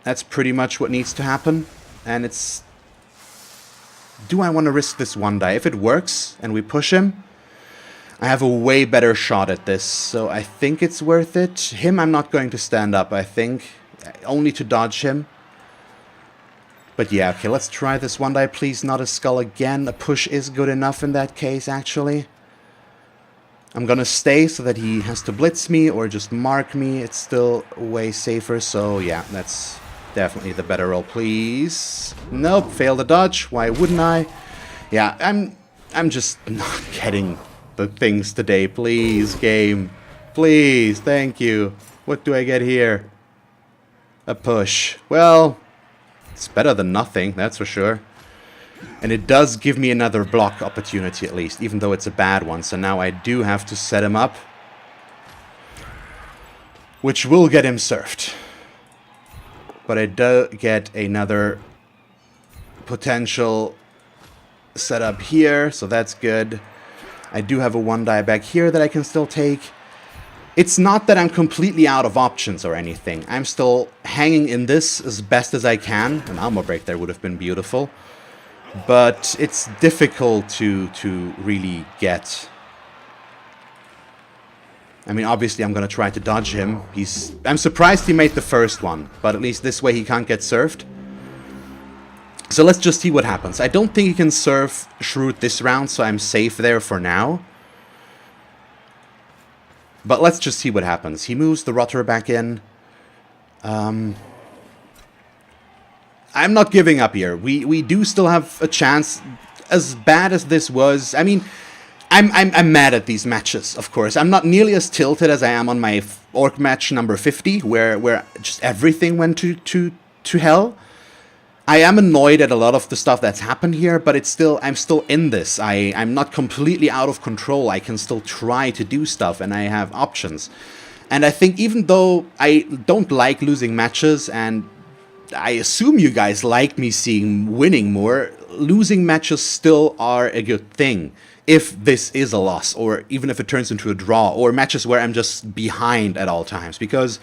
that's pretty much what needs to happen. And it's... Do I want to risk this 1 die? If it works and we push him, I have a way better shot at this. So I think it's worth it. Him, I'm not going to stand up, I think. Only to dodge him. But yeah, okay, let's try this 1 die, please. Not a skull again. A push is good enough in that case, actually. I'm gonna stay so that he has to blitz me or just mark me. It's still way safer, so yeah, that's... definitely the better roll, please. Nope, failed the dodge. Why wouldn't I? Yeah, I'm just not getting the things today. Please, game. Please, thank you. What do I get here? A push. Well, it's better than nothing, that's for sure. And it does give me another block opportunity at least, even though it's a bad one. So now I do have to set him up, which will get him surfed. But I do get another potential setup here, so that's good. I do have a 1 die back here that I can still take. It's not that I'm completely out of options or anything. I'm still hanging in this as best as I can. An armor break there would have been beautiful. But it's difficult to really get... I mean, obviously I'm going to try to dodge him. I'm surprised he made the first one, but at least this way he can't get served. So let's just see what happens. I don't think he can serve Shrewd this round, so I'm safe there for now. But let's just see what happens. He moves the Rotter back in. I'm not giving up here. We do still have a chance. As bad as this was, I mean... I'm mad at these matches, of course. I'm not nearly as tilted as I am on my Orc match number 50, where just everything went to hell. I am annoyed at a lot of the stuff that's happened here, but I'm still in this. I'm not completely out of control. I can still try to do stuff, and I have options. And I think even though I don't like losing matches, and I assume you guys like me seeing winning more, losing matches still are a good thing. If this is a loss, or even if it turns into a draw, or matches where I'm just behind at all times, because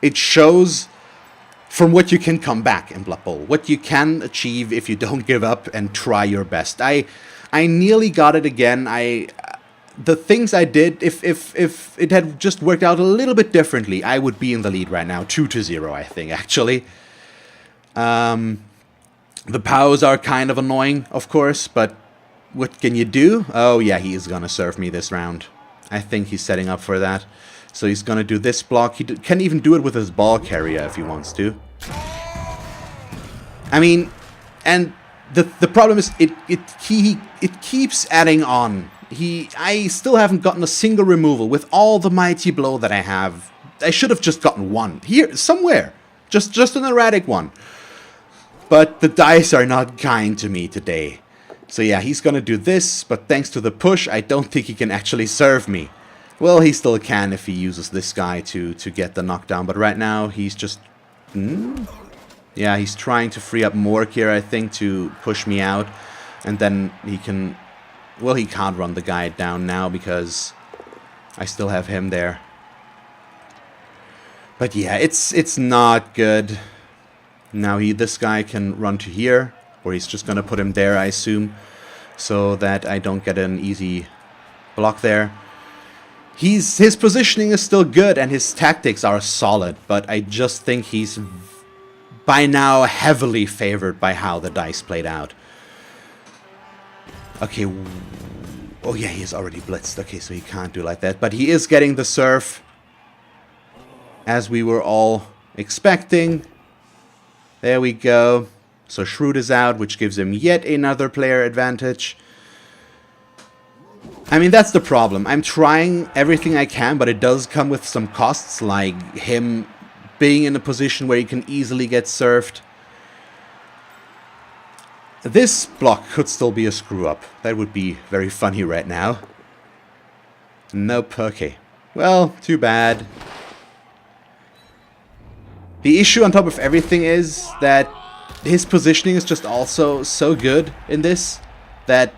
it shows from what you can come back in Blood Bowl, what you can achieve if you don't give up and try your best. I nearly got it again. The things I did, if it had just worked out a little bit differently, I would be in the lead right now, 2-0, I think, actually. The POWs are kind of annoying, of course, but what can you do? Oh yeah, he is gonna serve me this round. I think he's setting up for that. So he's gonna do this block. He can even do it with his ball carrier if he wants to. I mean, and the problem is it keeps adding on. I still haven't gotten a single removal with all the mighty blow that I have. I should have just gotten one here somewhere, just an erratic one. But the dice are not kind to me today. So yeah, he's gonna do this, but thanks to the push, I don't think he can actually serve me. Well, he still can if he uses this guy to get the knockdown, but right now he's just... Yeah, he's trying to free up Mork here, I think, to push me out. And then he can... Well, he can't run the guy down now because I still have him there. But yeah, it's not good. Now this guy can run to here. Or he's just going to put him there, I assume, so that I don't get an easy block there. His positioning is still good, and his tactics are solid, but I just think he's, by now, heavily favored by how the dice played out. Okay, oh yeah, he is already blitzed. Okay, so he can't do like that, but he is getting the serve, as we were all expecting. There we go. So Shrewd is out, which gives him yet another player advantage. I mean, that's the problem. I'm trying everything I can, but it does come with some costs, like him being in a position where he can easily get served. This block could still be a screw-up. That would be very funny right now. Nope, okay. Well, too bad. The issue on top of everything is that his positioning is just also so good in this that,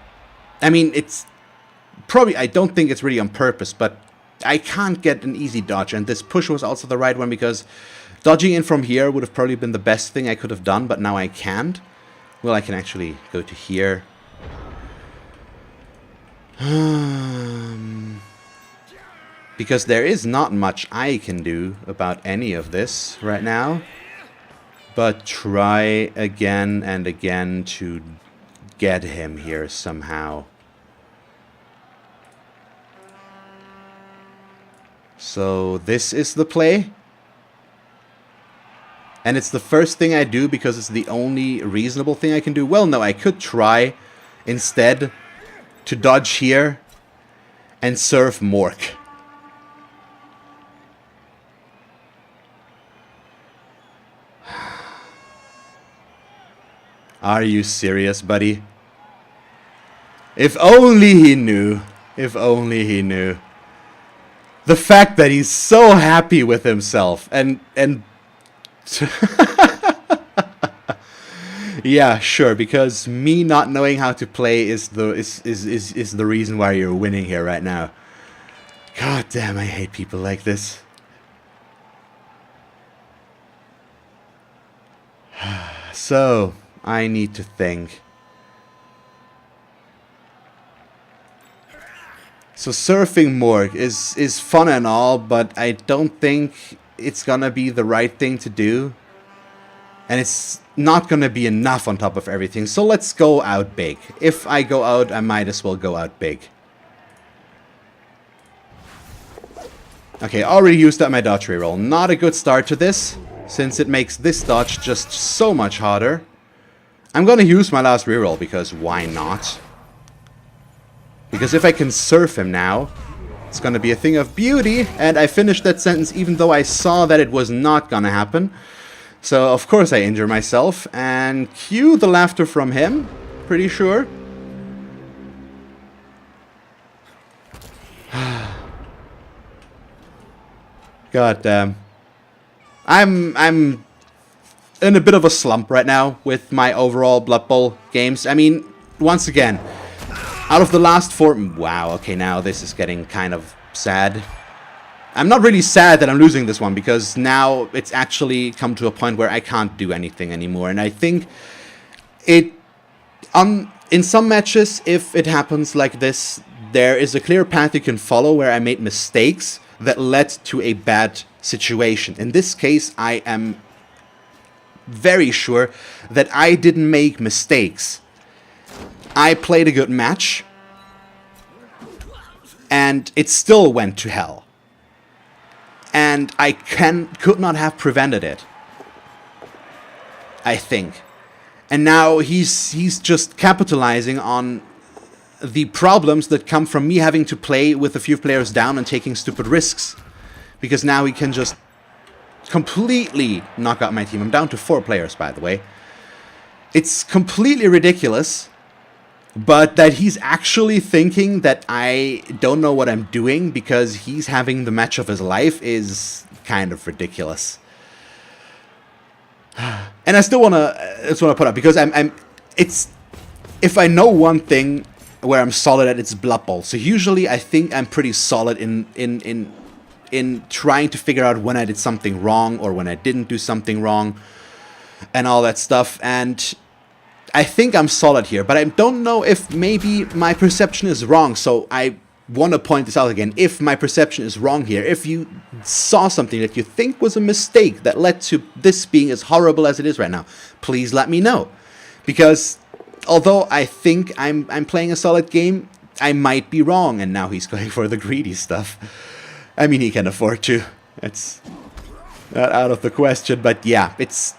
I mean, it's probably, I don't think it's really on purpose, but I can't get an easy dodge, and this push was also the right one because dodging in from here would have probably been the best thing I could have done, but now I can't. Well, I can actually go to here. Because there is not much I can do about any of this right now. But try again and again to get him here somehow. So this is the play. And it's the first thing I do because it's the only reasonable thing I can do. Well, no, I could try instead to dodge here and serve Mork. Are you serious, buddy? If only he knew. If only he knew. The fact that he's so happy with himself and yeah, sure, because me not knowing how to play is the reason why you're winning here right now. God damn, I hate people like this. So, I need to think. So surfing Morg is fun and all, but I don't think it's gonna be the right thing to do. And it's not gonna be enough on top of everything. So let's go out big. If I go out, I might as well go out big. Okay, already used up my dodge reroll. Not a good start to this, since it makes this dodge just so much harder. I'm gonna use my last reroll, because why not? Because if I can surf him now, it's gonna be a thing of beauty, and I finished that sentence even though I saw that it was not gonna happen. So, of course, I injure myself, and cue the laughter from him, pretty sure. God damn. I'm in a bit of a slump right now with my overall Blood Bowl games. I mean, once again, out of the last 4... Wow, okay, now this is getting kind of sad. I'm not really sad that I'm losing this one, because now it's actually come to a point where I can't do anything anymore. And I think it... in some matches, if it happens like this, there is a clear path you can follow where I made mistakes that led to a bad situation. In this case, I am very sure that I didn't make mistakes. I played a good match, and it still went to hell. And I could not have prevented it, I think. And now he's just capitalizing on the problems that come from me having to play with a few players down and taking stupid risks. Because now he can just completely knock out my team. I'm down to 4 players, by the way. It's completely ridiculous, but that he's actually thinking that I don't know what I'm doing because he's having the match of his life is kind of ridiculous. And I still wanna put up, because it's, if I know one thing where I'm solid at, it's Blood Bowl. So usually I think I'm pretty solid in trying to figure out when I did something wrong or when I didn't do something wrong and all that stuff. And I think I'm solid here, but I don't know if maybe my perception is wrong. So I want to point this out again. If my perception is wrong here, if you saw something that you think was a mistake that led to this being as horrible as it is right now, please let me know. Because although I think I'm playing a solid game, I might be wrong, and now he's going for the greedy stuff. I mean, he can afford to. It's not out of the question, but yeah, it's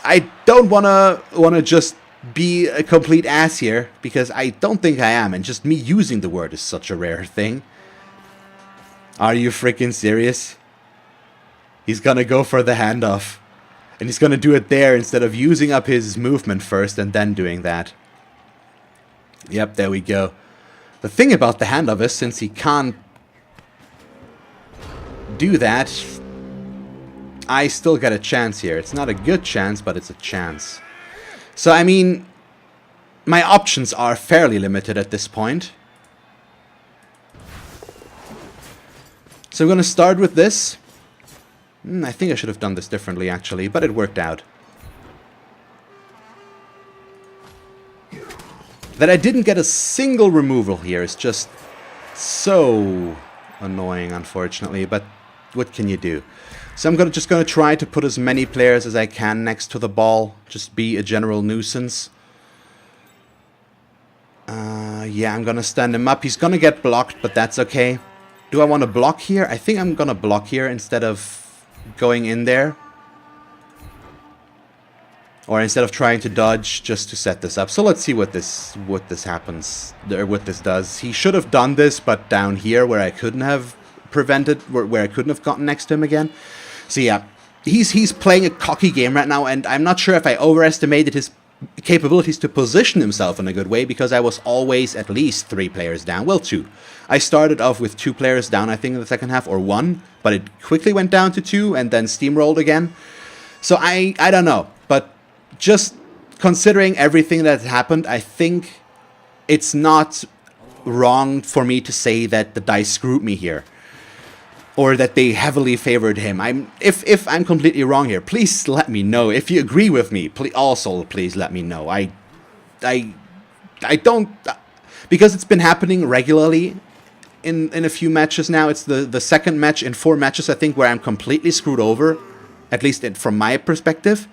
I don't wanna just be a complete ass here, because I don't think I am, and just me using the word is such a rare thing. Are you freaking serious? He's gonna go for the handoff. And he's gonna do it there instead of using up his movement first and then doing that. Yep, there we go. The thing about the handoff is, since he can't do that, I still get a chance here. It's not a good chance, but it's a chance. So, I mean, my options are fairly limited at this point. So I'm going to start with this. I think I should have done this differently, actually, but it worked out. That I didn't get a single removal here is just so annoying, unfortunately, but what can you do? So I'm just going to try to put as many players as I can next to the ball. Just be a general nuisance. Yeah, I'm going to stand him up. He's going to get blocked, but that's okay. Do I want to block here? I think I'm going to block here instead of going in there. Or instead of trying to dodge just to set this up. So let's see what this happens, or what this does. He should have done this, but down here where I couldn't have prevented, where I couldn't have gotten next to him again. So yeah, he's playing a cocky game right now, and I'm not sure if I overestimated his capabilities to position himself in a good way, because I was always at least 3 players down. Well, 2. I started off with 2 players down, I think, in the second half, or 1, but it quickly went down to 2 and then steamrolled again. So I don't know, but just considering everything that happened, I think it's not wrong for me to say that the dice screwed me here, or that they heavily favored him. If I'm completely wrong here, please let me know. If you agree with me, please let me know. I don't, because it's been happening regularly in a few matches now. It's the second match in 4 matches, I think, where I'm completely screwed over, at least from my perspective.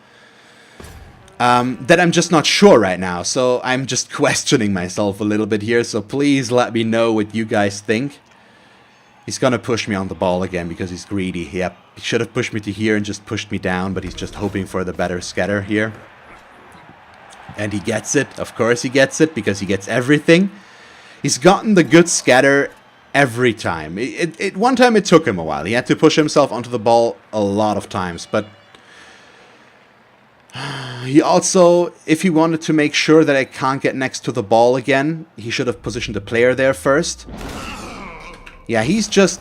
That I'm just not sure right now, so I'm just questioning myself a little bit here, so please let me know what you guys think. He's gonna push me on the ball again because he's greedy. Yep, he should have pushed me to here and just pushed me down, but he's just hoping for the better scatter here. And he gets it. Of course he gets it, because he gets everything. He's gotten the good scatter every time. One time it took him a while. He had to push himself onto the ball a lot of times, but He also, if he wanted to make sure that I can't get next to the ball again, he should have positioned a player there first. Yeah, he's just,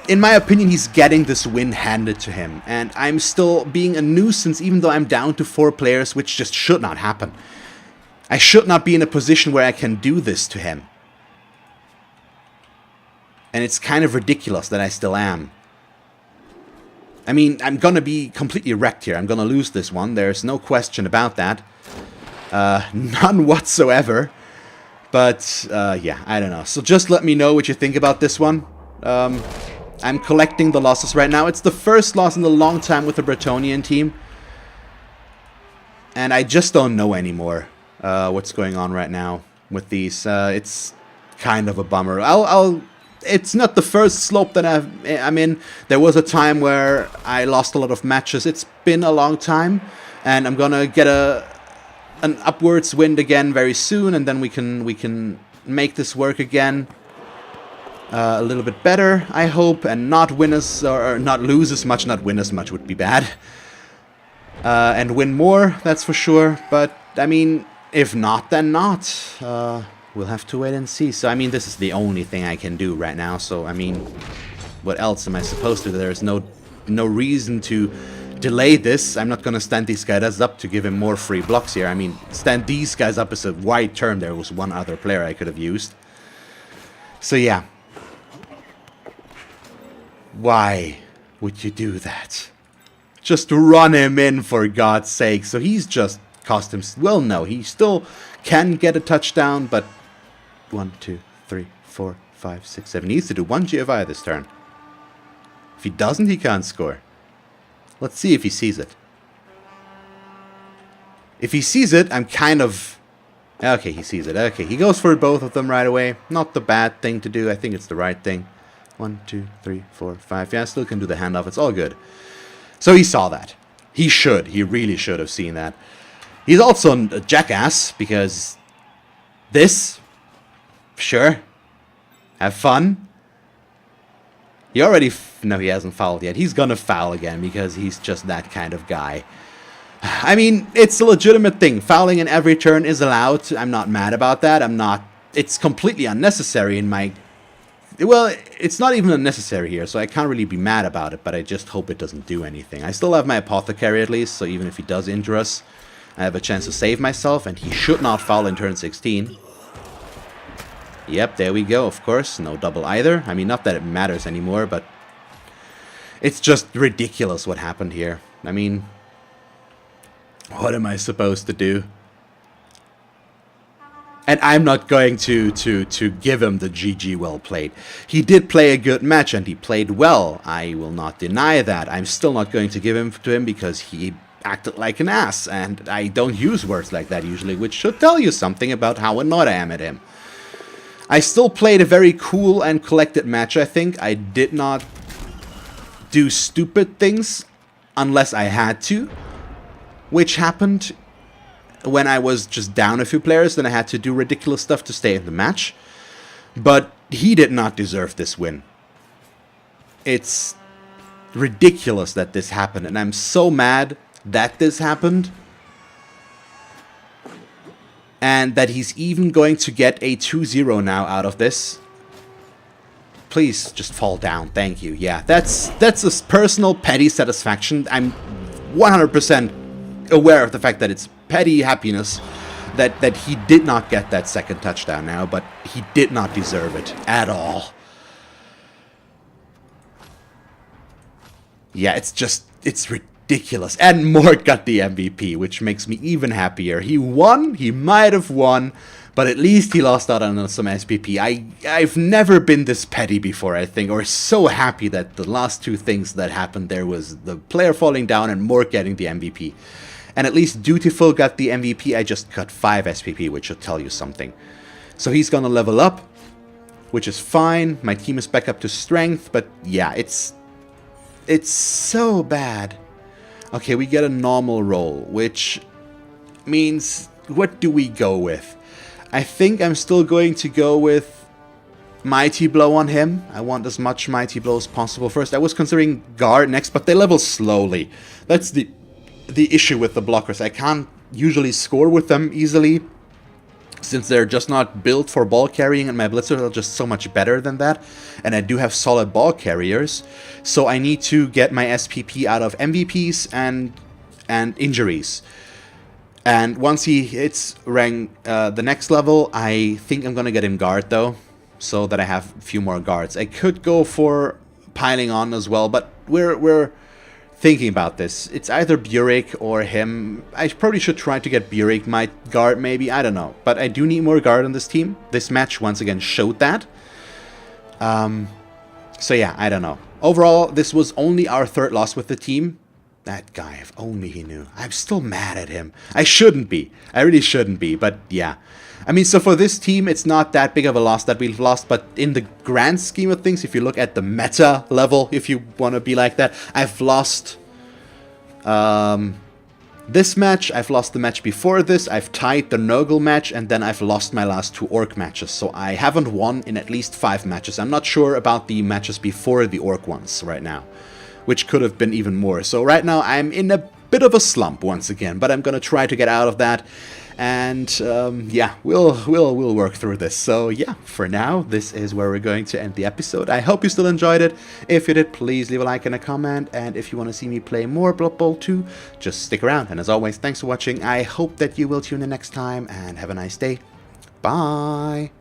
in my opinion, he's getting this win handed to him. And I'm still being a nuisance even though I'm down to 4 players, which just should not happen. I should not be in a position where I can do this to him. And it's kind of ridiculous that I still am. I mean, I'm gonna be completely wrecked here. I'm gonna lose this one. There's no question about that. None whatsoever. But, yeah, I don't know. So just let me know what you think about this one. I'm collecting the losses right now. It's the first loss in a long time with the Bretonnian team. And I just don't know anymore what's going on right now with these. It's kind of a bummer. It's not the first slope that I'm in. There was a time where I lost a lot of matches. It's been a long time, and I'm gonna get an upwards wind again very soon, and then we can make this work again a little bit better, I hope, and not win as or not lose as much. Not win as much would be bad, and win more. That's for sure. But I mean, if not, then not. We'll have to wait and see. So, I mean, this is the only thing I can do right now. So, I mean, what else am I supposed to do? There's no reason to delay this. I'm not going to stand these guys up to give him more free blocks here. I mean, stand these guys up is a wide term. There was one other player I could have used. So, yeah. Why would you do that? Just run him in, for God's sake. So, he's just cost him... Well, no, he still can get a touchdown, but... 1, 2, 3, 4, 5, 6, 7. He needs to do 1 GFI this turn. If he doesn't, he can't score. Let's see if he sees it. If he sees it, I'm kind of... Okay, he sees it. Okay, he goes for both of them right away. Not the bad thing to do. I think it's the right thing. 1, 2, 3, 4, 5. Yeah, I still can do the handoff. It's all good. So he saw that. He should. He really should have seen that. He's also a jackass, because... This... Sure. Have fun. He already... No, he hasn't fouled yet. He's gonna foul again because he's just that kind of guy. I mean, it's a legitimate thing. Fouling in every turn is allowed. I'm not mad about that. I'm not... It's completely unnecessary in my... Well, it's not even unnecessary here, so I can't really be mad about it, but I just hope it doesn't do anything. I still have my apothecary at least, so even if he does injure us, I have a chance to save myself, and he should not foul in turn 16. Yep, there we go, of course. No double either. I mean, not that it matters anymore, but... It's just ridiculous what happened here. I mean... What am I supposed to do? And I'm not going to give him the GG well played. He did play a good match, and he played well. I will not deny that. I'm still not going to give him to him because he acted like an ass. And I don't use words like that usually, which should tell you something about how annoyed I am at him. I still played a very cool and collected match, I think. I did not do stupid things unless I had to, which happened when I was just down a few players, then I had to do ridiculous stuff to stay in the match. But he did not deserve this win. It's ridiculous that this happened, and I'm so mad that this happened. And that he's even going to get a 2-0 now out of this. Please, just fall down. Thank you. Yeah, that's a personal petty satisfaction. I'm 100% aware of the fact that it's petty happiness that he did not get that second touchdown now, but he did not deserve it at all. Yeah, it's ridiculous. And Mort got the MVP, which makes me even happier. He won, he might have won, but at least he lost out on some SPP. I've never been this petty before, I think, or so happy that the last two things that happened there was the player falling down and Mort getting the MVP. And at least Dutiful got the MVP. I just cut 5 SPP, which should tell you something. So he's gonna level up, which is fine. My team is back up to strength, but yeah, it's so bad. Okay, we get a normal roll, which means, what do we go with? I think I'm still going to go with Mighty Blow on him. I want as much Mighty Blow as possible first. I was considering Guard next, but they level slowly. That's the the issue with the blockers. I can't usually score with them easily, since they're just not built for ball carrying, and my blitzers are just so much better than that. And I do have solid ball carriers, so I need to get my SPP out of MVPs and injuries. And once he hits rank the next level, I think I'm gonna get him guard though, so that I have a few more guards. I could go for piling on as well, but we're thinking about this. It's either Burek or him. I probably should try to get Burek my guard, maybe. I don't know. But I do need more guard on this team. This match once again showed that. So yeah, I don't know. Overall, this was only our third loss with the team. That guy, if only he knew. I'm still mad at him. I shouldn't be. I really shouldn't be, but yeah. I mean, so for this team, it's not that big of a loss that we've lost, but in the grand scheme of things, if you look at the meta level, if you want to be like that, I've lost this match, I've lost the match before this, I've tied the Nurgle match, and then I've lost my last 2 Orc matches. So I haven't won in at least 5 matches. I'm not sure about the matches before the Orc ones right now, which could have been even more. So right now I'm in a bit of a slump once again, but I'm gonna try to get out of that. And yeah, we'll work through this. So yeah, for now, this is where we're going to end the episode. I hope you still enjoyed it. If you did, please leave a like and a comment. And if you want to see me play more Blood Bowl 2, just stick around. And as always, thanks for watching. I hope that you will tune in next time, and have a nice day. Bye!